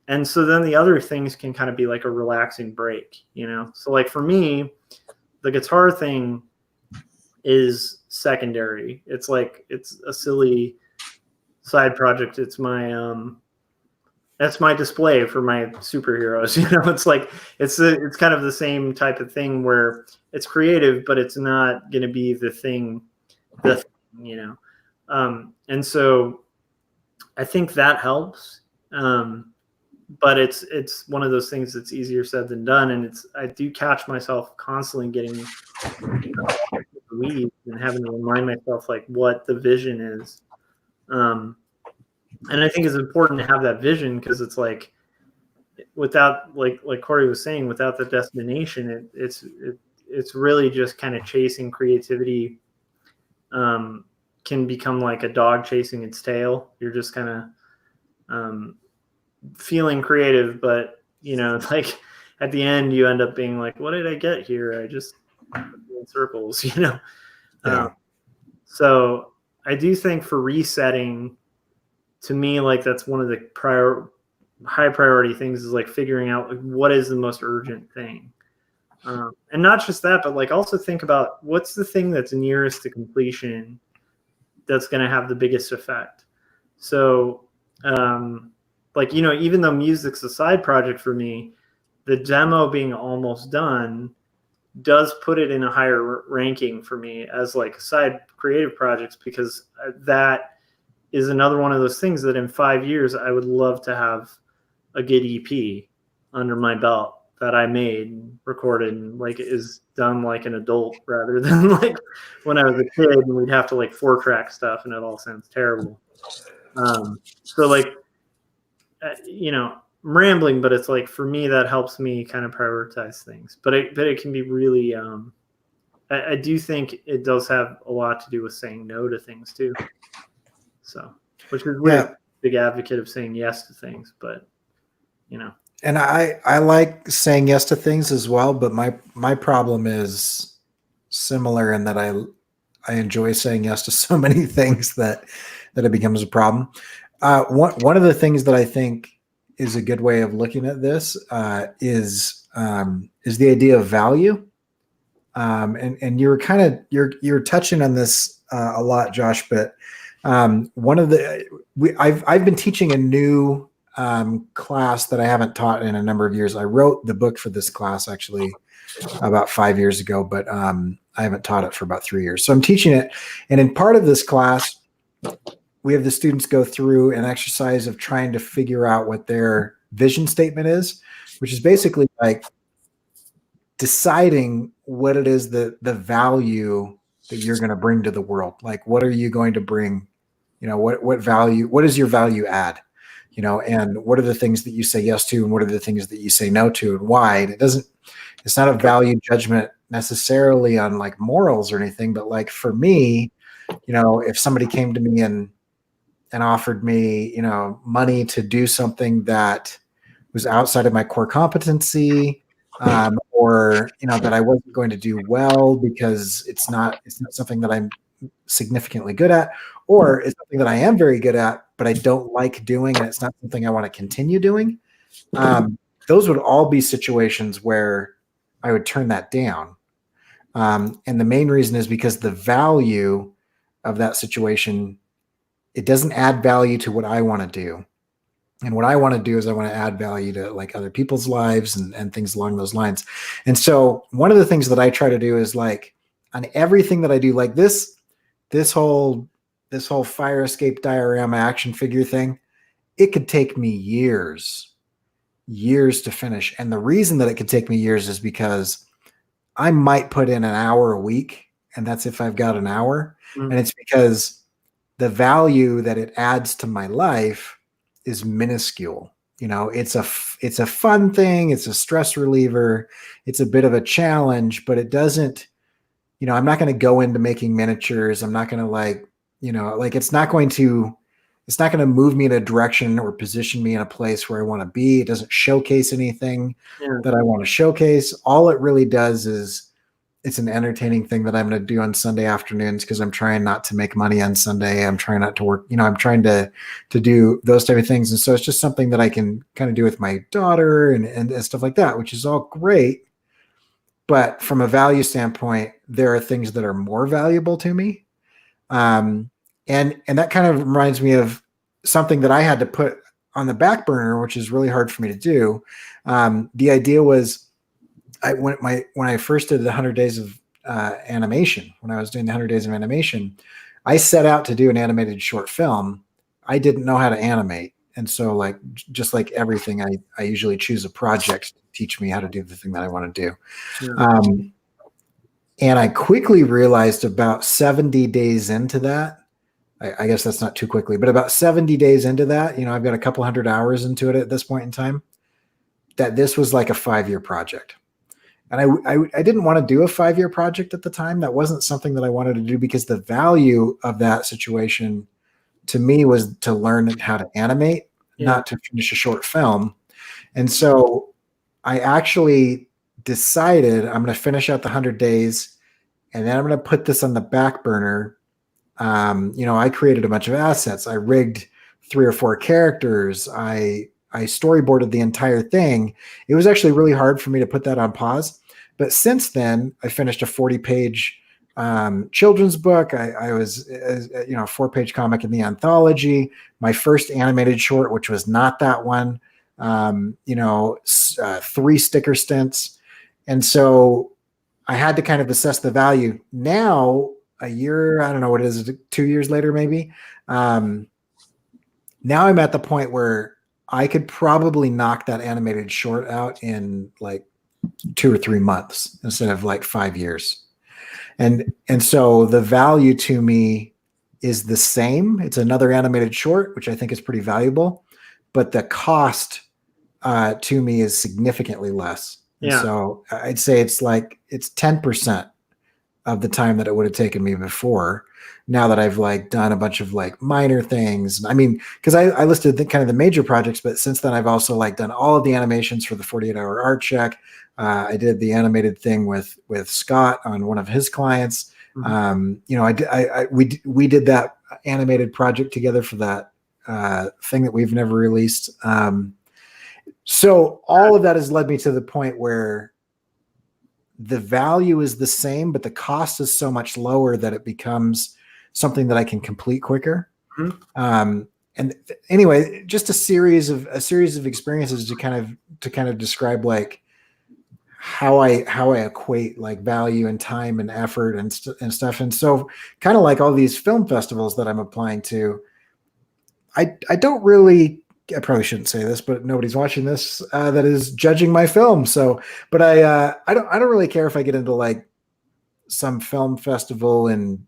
And so then the other things can kind of be like a relaxing break, you know? So like for me, the guitar thing is secondary. It's like, it's a silly side project. It's my, that's my display for my superheroes. You know, it's like, it's kind of the same type of thing where it's creative, but it's not going to be the thing, you know? And so I think that helps. But it's one of those things that's easier said than done. And I do catch myself constantly getting the weeds and having to remind myself like what the vision is. And I think it's important to have that vision, because it's like without like Cory was saying, without the destination, it's really just kind of chasing creativity. Can become like a dog chasing its tail. You're just kind of feeling creative, but you know, like at the end you end up being like, what did I get here? I just in circles, you know? Yeah. So I do think for resetting, to me, like that's one of the high priority things, is like figuring out like, what is the most urgent thing. And not just that, but like also think about what's the thing that's nearest to completion that's going to have the biggest effect. So, like, you know, even though music's a side project for me, the demo being almost done does put it in a higher ranking for me as like side creative projects, because that is another one of those things that in 5 years I would love to have a good EP under my belt that I made and recorded and like is done like an adult, rather than like when I was a kid and we'd have to like 4-track stuff and it all sounds terrible. So like, you know, I'm rambling, but it's like for me that helps me kind of prioritize things. But it can be really, I do think it does have a lot to do with saying no to things too. So, which is weird. Yeah. Big advocate of saying yes to things, but you know. And I like saying yes to things as well, but my problem is similar in that I enjoy saying yes to so many things that it becomes a problem. One of the things that I think is a good way of looking at this is the idea of value. And you're kind of you're touching on this a lot, Josh. But one of I've been teaching a new class that I haven't taught in a number of years. I wrote the book for this class actually about 5 years ago, but I haven't taught it for about 3 years. So I'm teaching it, and in part of this class, we have the students go through an exercise of trying to figure out what their vision statement is, which is basically like deciding what it is the value that you're going to bring to the world. Like, what are you going to bring what value, what is your value add, and what are the things that you say yes to, and what are the things that you say no to, and why. And it's not a value judgment necessarily on like morals or anything, but like for me, if somebody came to me and offered me, money to do something that was outside of my core competency, or that I wasn't going to do well because it's not something that I'm significantly good at, or it's something that I am very good at, but I don't like doing, and it's not something I want to continue doing. Those would all be situations where I would turn that down. And the main reason is because the value of that situation, it doesn't add value to what I want to do. And what I want to do is I want to add value to like other people's lives and things along those lines. And so one of the things that I try to do is like on everything that I do, like this whole fire escape diorama action figure thing, it could take me years to finish. And the reason that it could take me years is because I might put in an hour a week, and that's if I've got an hour. And it's because the value that it adds to my life is minuscule. It's a fun thing. It's a stress reliever. It's a bit of a challenge, but it doesn't, I'm not going to go into making miniatures. I'm not going to it's not going to move me in a direction or position me in a place where I want to be. It doesn't showcase anything that I want to showcase. All it really does is it's an entertaining thing that I'm going to do on Sunday afternoons because I'm trying not to make money on Sunday. I'm trying not to work. I'm trying to do those type of things. And so it's just something that I can kind of do with my daughter and stuff like that, which is all great. But from a value standpoint, there are things that are more valuable to me. And that kind of reminds me of something that I had to put on the back burner, which is really hard for me to do. The idea was when I first did the 100 days of animation, when I was doing the 100 days of animation, I set out to do an animated short film. I didn't know how to animate. And so like, just like everything, I usually choose a project to teach me how to do the thing that I want to do. Yeah. And I quickly realized about 70 days into that, I guess that's not too quickly, but about 70 days into that, I've got a couple hundred hours into it at this point in time, that this was like a 5-year project. And I didn't want to do a 5-year project at the time. That wasn't something that I wanted to do because the value of that situation to me was to learn how to animate, not to finish a short film. And so I actually decided I'm going to finish out the 100 days and then I'm going to put this on the back burner. I created a bunch of assets. I rigged 3 or 4 characters. I storyboarded the entire thing. It was actually really hard for me to put that on pause. But since then, I finished a 40-page children's book. I was, a 4-page comic in the anthology. My first animated short, which was not that one. 3 sticker stints. And so I had to kind of assess the value. Now, a year, I don't know what it is, 2 years later, maybe. Now I'm at the point where I could probably knock that animated short out in like 2 or 3 months instead of like 5 years. And so the value to me is the same. It's another animated short, which I think is pretty valuable, but the cost to me is significantly less. Yeah. And so I'd say it's 10% of the time that it would have taken me before. Now that I've like done a bunch of like minor things. I mean, because I listed kind of the major projects, but since then I've also like done all of the animations for the 48-hour Artcheck. I did the animated thing with Scott on one of his clients. Mm-hmm. We did that animated project together for that thing that we've never released. So all of that has led me to the point where the value is the same, but the cost is so much lower that it becomes something that I can complete quicker. Mm-hmm. And anyway, just a series of experiences to kind of describe like how I equate like value and time and effort and stuff. And so kind of like all these film festivals that I'm applying to, I don't really, I probably shouldn't say this, but nobody's watching this that is judging my film. So, but I don't really care if I get into like some film festival in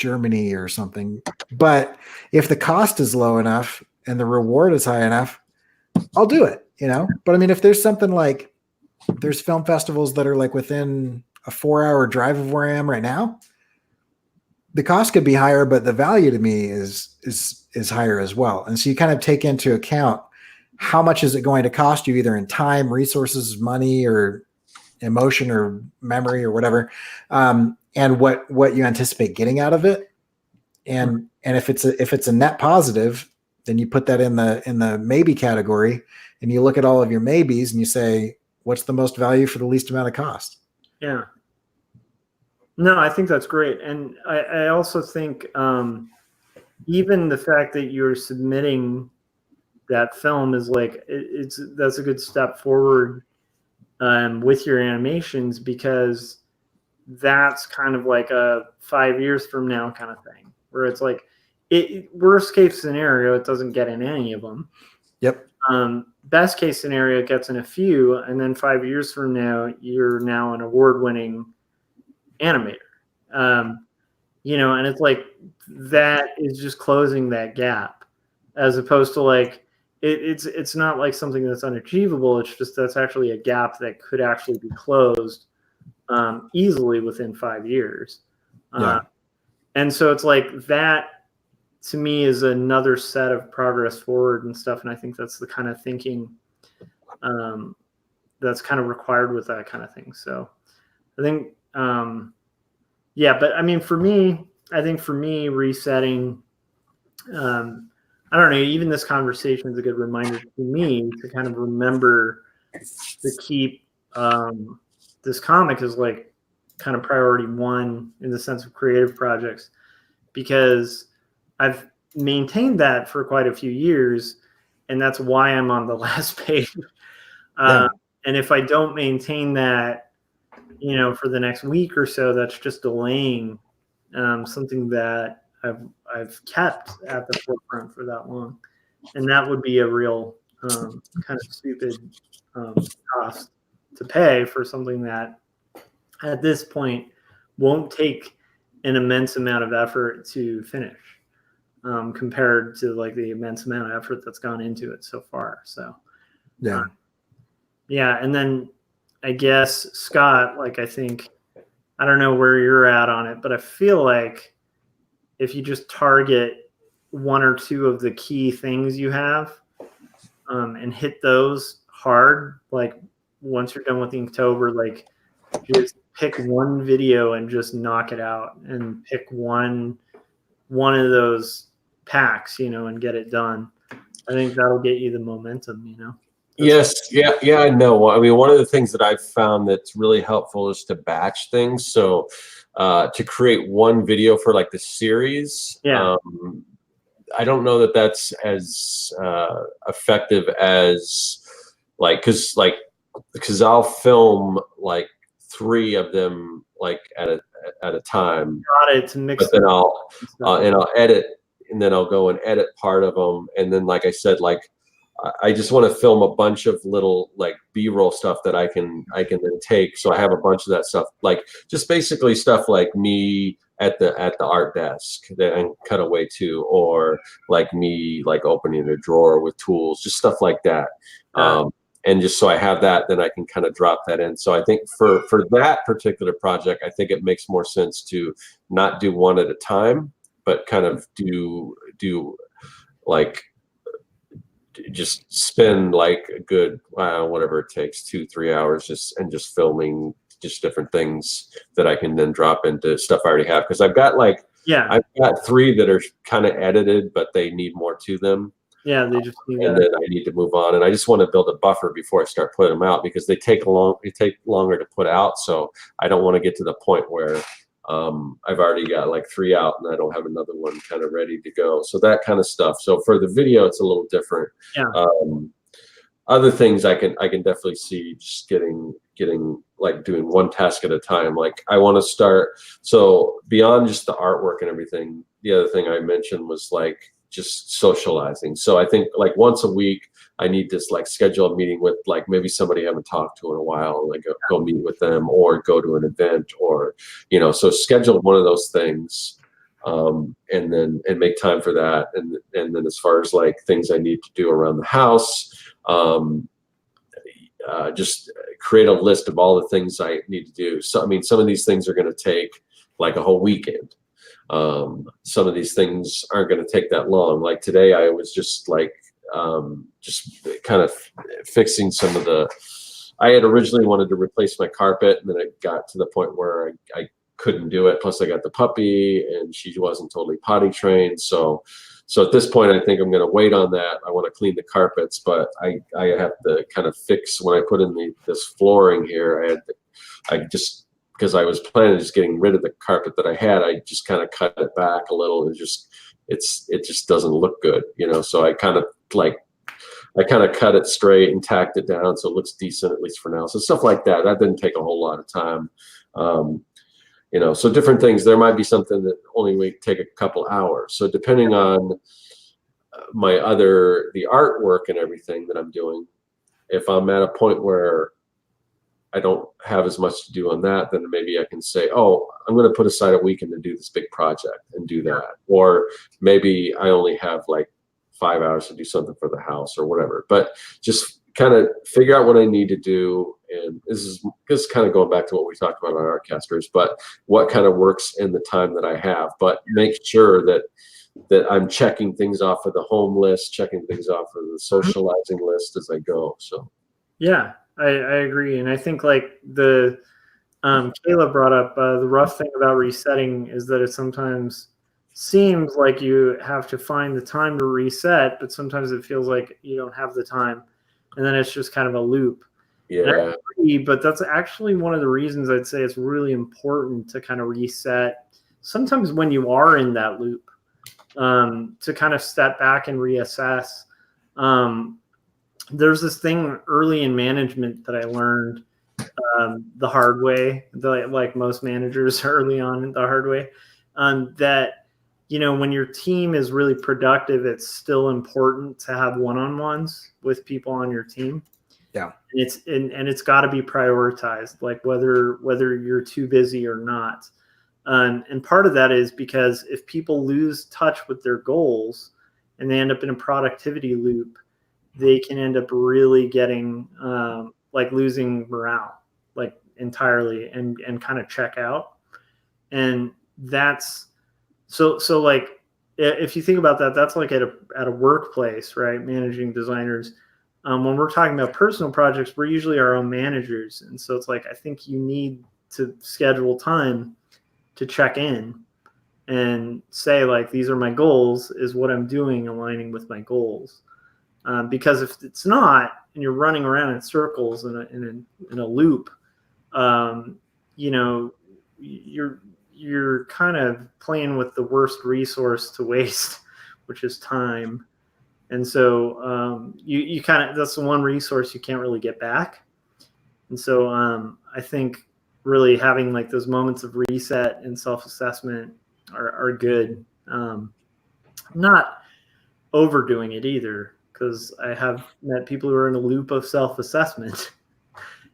Germany or something. But if the cost is low enough and the reward is high enough, I'll do it, you know? But I mean, if there's something like, there's film festivals that are like within a 4-hour drive of where I am right now, the cost could be higher, but the value to me is higher as well. And so you kind of take into account how much is it going to cost you, either in time, resources, money, or emotion or memory or whatever, and what you anticipate getting out of it. And if it's a net positive, then you put that in the maybe category, and you look at all of your maybes and you say, what's the most value for the least amount of cost? Yeah. No, I think that's great. And I also think even the fact that you're submitting that film is like, that's a good step forward with your animations, because that's kind of like a 5 years from now kind of thing, where it's like, worst case scenario, it doesn't get in any of them. Yep. Best case scenario, it gets in a few, and then 5 years from now, you're now an award-winning animator. You know, and it's like, that is just closing that gap, as opposed to like, it's not like something that's unachievable. It's just that's actually a gap that could actually be closed easily within 5 years. Yeah. And so it's like, that to me is another set of progress forward and stuff. And I think that's the kind of thinking that's kind of required with that kind of thing. So I think, yeah, but I mean, for me, resetting, I don't know, even this conversation is a good reminder to me to kind of remember to keep this comic as like kind of priority one in the sense of creative projects, because I've maintained that for quite a few years, and that's why I'm on the last page. And if I don't maintain that, you know, for the next week or so, that's just delaying something that I've kept at the forefront for that long, and that would be a real kind of stupid cost to pay for something that at this point won't take an immense amount of effort to finish, compared to like the immense amount of effort that's gone into it so far. So yeah. And then I guess, Scott, like, I don't know where you're at on it, but I feel like if you just target one or two of the key things you have and hit those hard, like once you're done with Inktober, like just pick one video and just knock it out, and pick one of those packs, you know, and get it done. I think that'll get you the momentum, you know? Yes. Yeah, I know. I mean, one of the things that I've found that's really helpful is to batch things. So to create one video for like the series, I don't know that that's as effective as like, because I'll film like 3 of them like at a time. Got it, to mix. But then I'll edit, and then I'll go and edit part of them, and then like I said, like I just want to film a bunch of little like B-roll stuff that I can then take. So I have a bunch of that stuff, like just basically stuff like me at the art desk that I can cut away to, or like me like opening a drawer with tools, just stuff like that. And just so I have that, then I can kind of drop that in. So I think for that particular project, I think it makes more sense to not do one at a time, but kind of do like just spend like a good whatever it takes, 2-3 hours just filming just different things that I can then drop into stuff I already have, because I've got 3 that are kind of edited, but they need more to them. Yeah, they just need and then I need to move on, and I just want to build a buffer before I start putting them out, because they take longer to put out. So I don't want to get to the point where I've already got like 3 out and I don't have another one kind of ready to go. So that kind of stuff. So for the video, it's a little different. Yeah. Other things I can definitely see just getting like doing one task at a time. Like I want to start, so beyond just the artwork and everything, the other thing I mentioned was like just socializing. So I think like once a week I need to like schedule a meeting with like maybe somebody I haven't talked to in a while, like go meet with them or go to an event, or, you know, so schedule one of those things and make time for that. And then as far as like things I need to do around the house, just create a list of all the things I need to do. So, I mean, some of these things are going to take like a whole weekend. Some of these things aren't going to take that long. Like today, I was just like, just kind of fixing some of I had originally wanted to replace my carpet, and then it got to the point where I couldn't do it. Plus I got the puppy and she wasn't totally potty trained. So at this point, I think I'm going to wait on that. I want to clean the carpets, but I have to kind of fix when I put in this flooring here. Because I was planning on just getting rid of the carpet that I had, I just kind of cut it back a little, and it just doesn't look good, So I kind of cut it straight and tacked it down so it looks decent, at least for now. So stuff like that. That didn't take a whole lot of time. So different things. There might be something that only may take a couple hours. So depending on the artwork and everything that I'm doing, if I'm at a point where I don't have as much to do on that, then maybe I can say, oh, I'm going to put aside a weekend to do this big project and do that. Or maybe I only have like 5 hours to do something for the house or whatever. But just kind of figure out what I need to do. And this is kind of going back to what we talked about on Artcasters, but what kind of works in the time that I have. But make sure that I'm checking things off of the home list, checking things off of the socializing list as I go. So yeah, I agree. And I think like Kayla brought up the rough thing about resetting is that it sometimes seems like you have to find the time to reset, but sometimes it feels like you don't have the time, and then it's just kind of a loop. Yeah. And I agree, but that's actually one of the reasons I'd say it's really important to kind of reset sometimes when you are in that loop, to kind of step back and reassess. There's this thing early in management that I learned the hard way, like most managers early on the hard way, that when your team is really productive, it's still important to have one-on-ones with people on your team. Yeah. And it's got to be prioritized, like whether you're too busy or not. And part of that is because if people lose touch with their goals and they end up in a productivity loop, they can end up really getting like losing morale, like entirely, and kind of check out. And that's so like, if you think about that, that's like at a workplace, right? Managing designers. When we're talking about personal projects, we're usually our own managers. And so it's like, I think you need to schedule time to check in and say like, these are my goals. Is what I'm doing aligning with my goals? Because if it's not, and you're running around in circles in a loop, you're kind of playing with the worst resource to waste, which is time. And so you kind of, that's the one resource you can't really get back. And so I think really having like those moments of reset and self-assessment are good. Not overdoing it either, because I have met people who are in a loop of self-assessment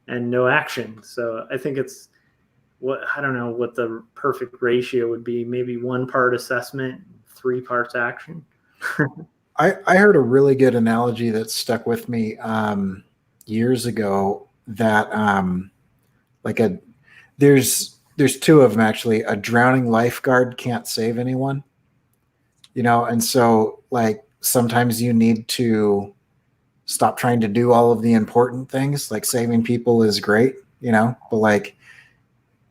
and no action. So I think I don't know what the perfect ratio would be. Maybe 1 part assessment, 3 parts action. I heard a really good analogy that stuck with me years ago, that there's 2 of them actually. A drowning lifeguard can't save anyone, and so like sometimes you need to stop trying to do all of the important things. Like saving people is great, but like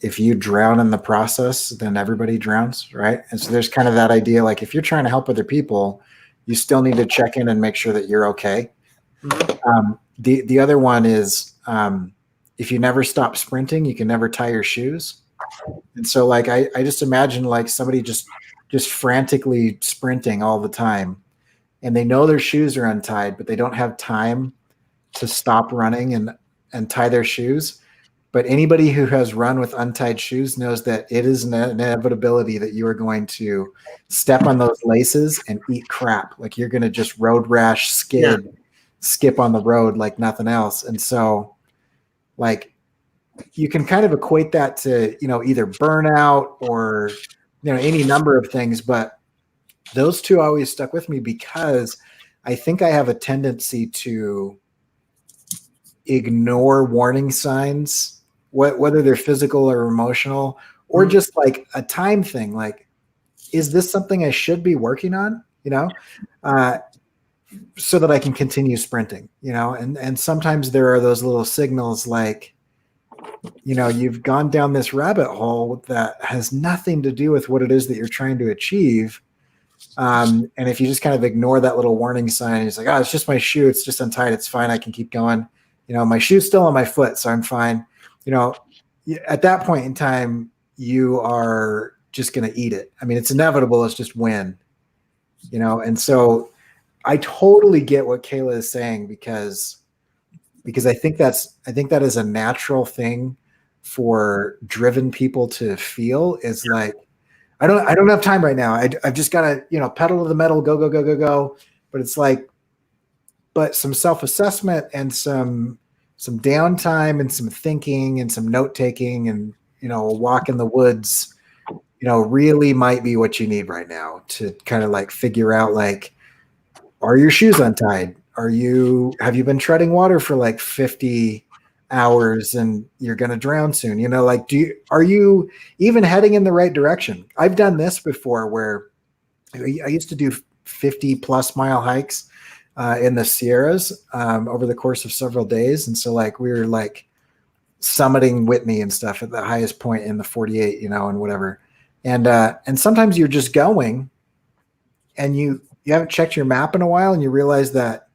if you drown in the process, then everybody drowns, right? And so there's kind of that idea, like if you're trying to help other people, you still need to check in and make sure that you're okay. Mm-hmm. The other one is if you never stop sprinting, you can never tie your shoes. And so like I just imagine like somebody just frantically sprinting all the time, and they know their shoes are untied, but they don't have time to stop running and tie their shoes. But anybody who has run with untied shoes knows that it is an inevitability that you are going to step on those laces and eat crap. Like you're going to just road rash, skip on the road like nothing else. And so like you can kind of equate that to, either burnout or any number of things, but those two always stuck with me because I think I have a tendency to ignore warning signs, whether they're physical or emotional, or just like a time thing. Like, is this something I should be working on? So that I can continue sprinting, and sometimes there are those little signals like, you've gone down this rabbit hole that has nothing to do with what it is that you're trying to achieve. And if you just kind of ignore that little warning sign, it's like, oh, it's just my shoe. It's just untied. It's fine. I can keep going. My shoe's still on my foot, so I'm fine. At that point in time, you are just going to eat it. I mean, it's inevitable. It's just win, and so I totally get what Kayla is saying because I think that is a natural thing for driven people to feel, is like, I don't have time right now. I've just got to, pedal to the metal, go. But it's like, but some self-assessment and some downtime and some thinking and some note taking and, a walk in the woods, really might be what you need right now to kind of like figure out, like, are your shoes untied? Have you been treading water for like 50 hours and you're going to drown soon? Are you even heading in the right direction? I've done this before where I used to do 50 plus mile hikes in the Sierras over the course of several days. And so like, we were like summiting Whitney and stuff at the highest point in the 48, and whatever. And sometimes you're just going and you haven't checked your map in a while and you realize that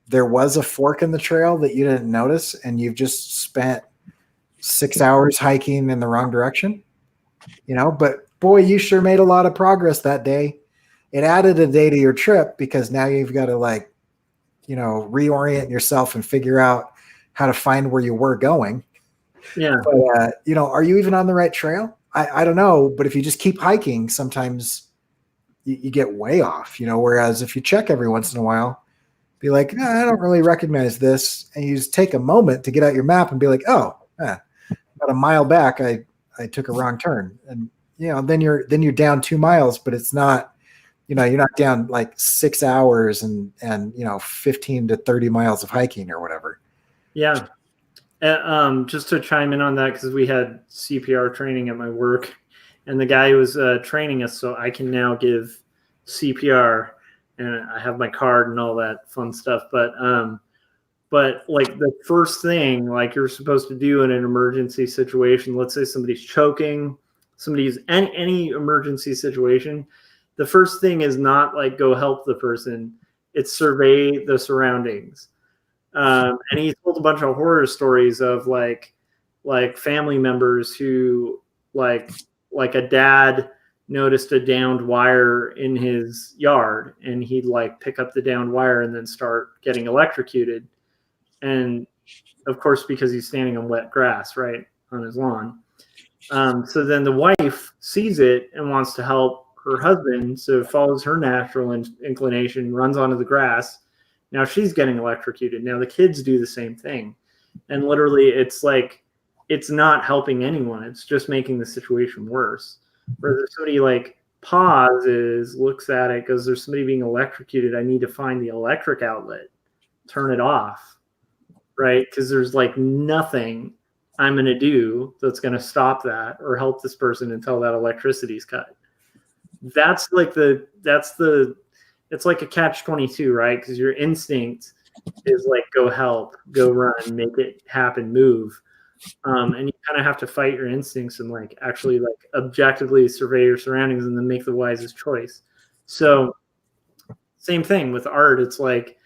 there was a fork in the trail that you didn't notice, and you've just spent 6 hours hiking in the wrong direction, but boy, you sure made a lot of progress that day. It added a day to your trip because now you've got to like, reorient yourself and figure out how to find where you were going. Yeah. But, are you even on the right trail? I don't know. But if you just keep hiking, sometimes you get way off, whereas if you check every once in a while, be like, no, I don't really recognize this. And you just take a moment to get out your map and be like, oh, about a mile back, I took a wrong turn. And, then you're down 2 miles, but it's not, you're not down like 6 hours and 15 to 30 miles of hiking or whatever. Yeah. Just to chime in on that, because we had CPR training at my work, and the guy who was training us, so I can now give CPR, and I have my card and all that fun stuff. But like the first thing like you're supposed to do in an emergency situation, let's say somebody's choking, somebody's any emergency situation, the first thing is not like go help the person. It's survey the surroundings. And he told a bunch of horror stories of like family members who like a dad noticed a downed wire in his yard, and he'd like pick up the downed wire and then start getting electrocuted. And of course, because he's standing on wet grass, right, on his lawn. So then the wife sees it and wants to help her husband. So follows her natural inclination, runs onto the grass. Now she's getting electrocuted. Now the kids do the same thing. And literally it's like, it's not helping anyone. It's just making the situation worse. Whereas if somebody like pauses, looks at it, goes, there's somebody being electrocuted. I need to find the electric outlet, turn it off, right? Because there's like nothing I'm going to do that's going to stop that or help this person until that electricity's cut. It's like a catch-22, right? Because your instinct is like, go help, go run, make it happen, move. And you kind of have to fight your instincts and like actually like objectively survey your surroundings and then make the wisest choice. So same thing with art. It's like,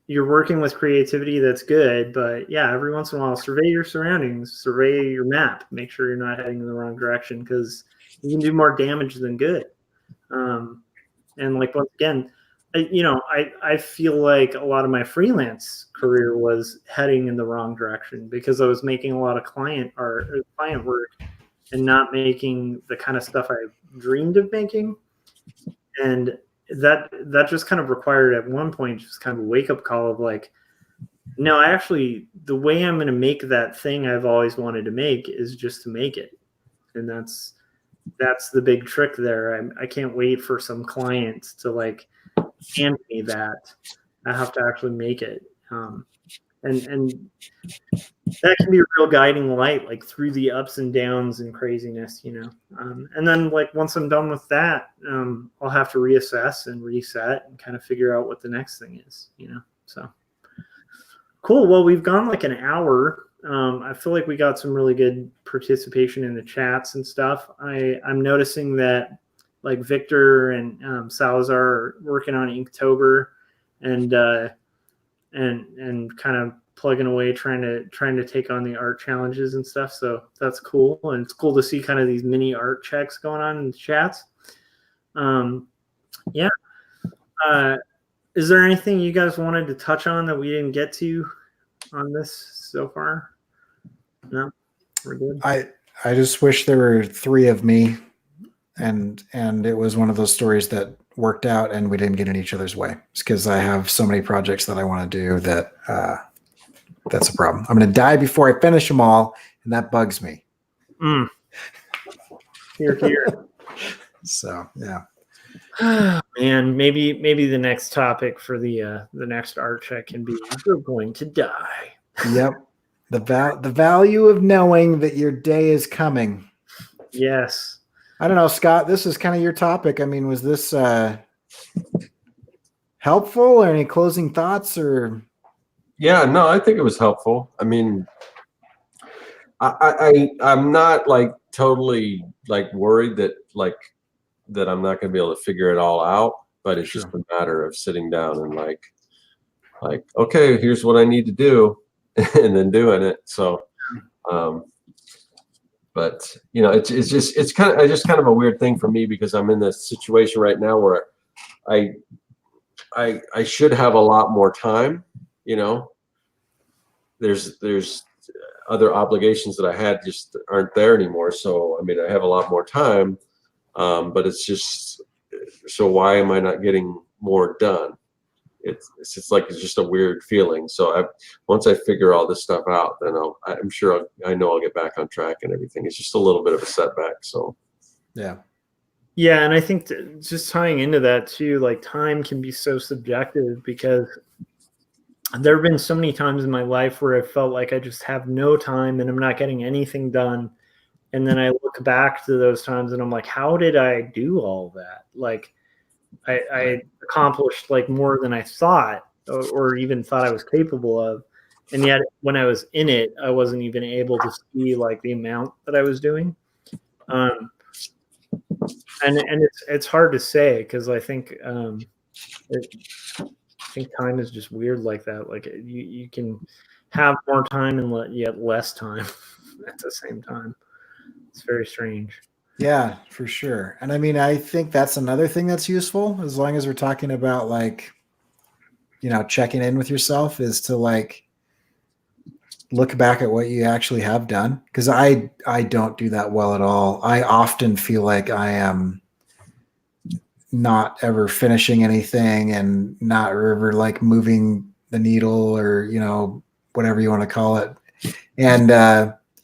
you're working with creativity, that's good, but yeah, every once in a while, survey your surroundings, survey your map, make sure you're not heading in the wrong direction, because you can do more damage than good. And like, once again, I feel like a lot of my freelance career was heading in the wrong direction because I was making a lot of client work and not making the kind of stuff I dreamed of making. And that just kind of required at one point just kind of a wake-up call of like, no, the way I'm going to make that thing I've always wanted to make is just to make it. And that's that's the big trick there. I can't wait for some clients to like hand me that. I have to actually make it. And that can be a real guiding light, like through the ups and downs and craziness, and then like once I'm done with that, I'll have to reassess and reset and kind of figure out what the next thing is, so cool. Well, we've gone like an hour. I feel like we got some really good participation in the chats and stuff. I'm noticing that like Victor and Salazar are working on Inktober and kind of plugging away, trying to take on the art challenges and stuff. So that's cool. And it's cool to see kind of these mini art checks going on in the chats. Yeah. Is there anything you guys wanted to touch on that we didn't get to on this so far? No, we're good. I just wish there were 3 of me and it was one of those stories that worked out and we didn't get in each other's way. It's because I have so many projects that I want to do that that's a problem. I'm going to die before I finish them all, and that bugs me. Here. So yeah. Man, maybe the next topic for the next art check can be "You're going to die." Yep. The value of knowing that your day is coming. Yes. I don't know, Scott, this is kind of your topic. I mean, was this helpful or any closing thoughts or? Yeah, no, I think it was helpful. I mean, I'm not like totally like worried that I'm not going to be able to figure it all out, but it's just a matter of sitting down and like, okay, here's what I need to do and then doing it. So, but it's kind of a weird thing for me because I'm in this situation right now where I should have a lot more time, there's other obligations that I had just aren't there anymore. So, I mean, I have a lot more time, but it's just, so why am I not getting more done? It's just a weird feeling. So once I figure all this stuff out, then I'm sure I'll get back on track and everything. It's just a little bit of a setback. So, yeah. Yeah. And I think just tying into that too, like time can be so subjective because there have been so many times in my life where I felt like I just have no time and I'm not getting anything done. And then I look back to those times and I'm like, how did I do all that? Like I accomplished like more than I thought or even thought I was capable of. And yet when I was in it, I wasn't even able to see like the amount that I was doing. And it's hard to say because I think time is just weird like that. Like you can have more time and yet less time at the same time. It's very strange. Yeah, for sure. And I mean, I think that's another thing that's useful as long as we're talking about like, checking in with yourself is to like look back at what you actually have done. Cause I don't do that well at all. I often feel like I am not ever finishing anything and not ever like moving the needle or, whatever you want to call it. And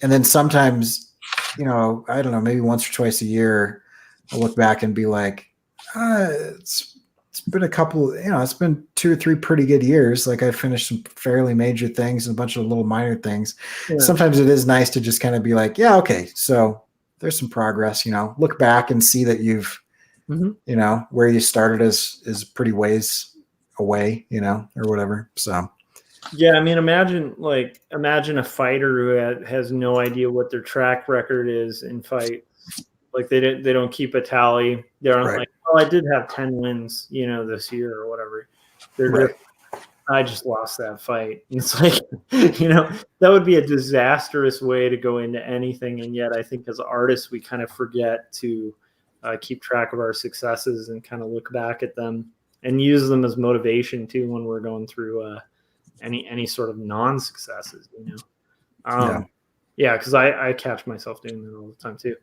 then sometimes, I don't know, maybe once or twice a year, I'll look back and be like, it's been a couple, it's been 2 or 3 pretty good years. Like I finished some fairly major things and a bunch of little minor things. Yeah. Sometimes it is nice to just kind of be like, yeah, okay, so there's some progress, look back and see that you've, where you started is pretty ways away, or whatever. So. Yeah, I mean, imagine a fighter who has no idea what their track record is in fight. Like they don't keep a tally. They're right. Like, oh, I did have 10 wins, this year or whatever. They're right. I just lost that fight. And it's like, that would be a disastrous way to go into anything. And yet, I think as artists, we kind of forget to keep track of our successes and kind of look back at them and use them as motivation too when we're going through any sort of non-successes, because I catch myself doing that all the time too.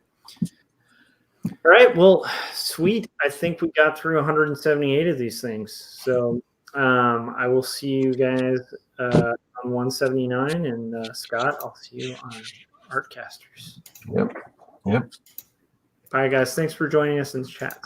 All right, well, sweet. I think we got through 178 of these things, so I will see you guys on 179, and Scott, I'll see you on Artcasters. Yep. All right, guys. Thanks for joining us in the chat.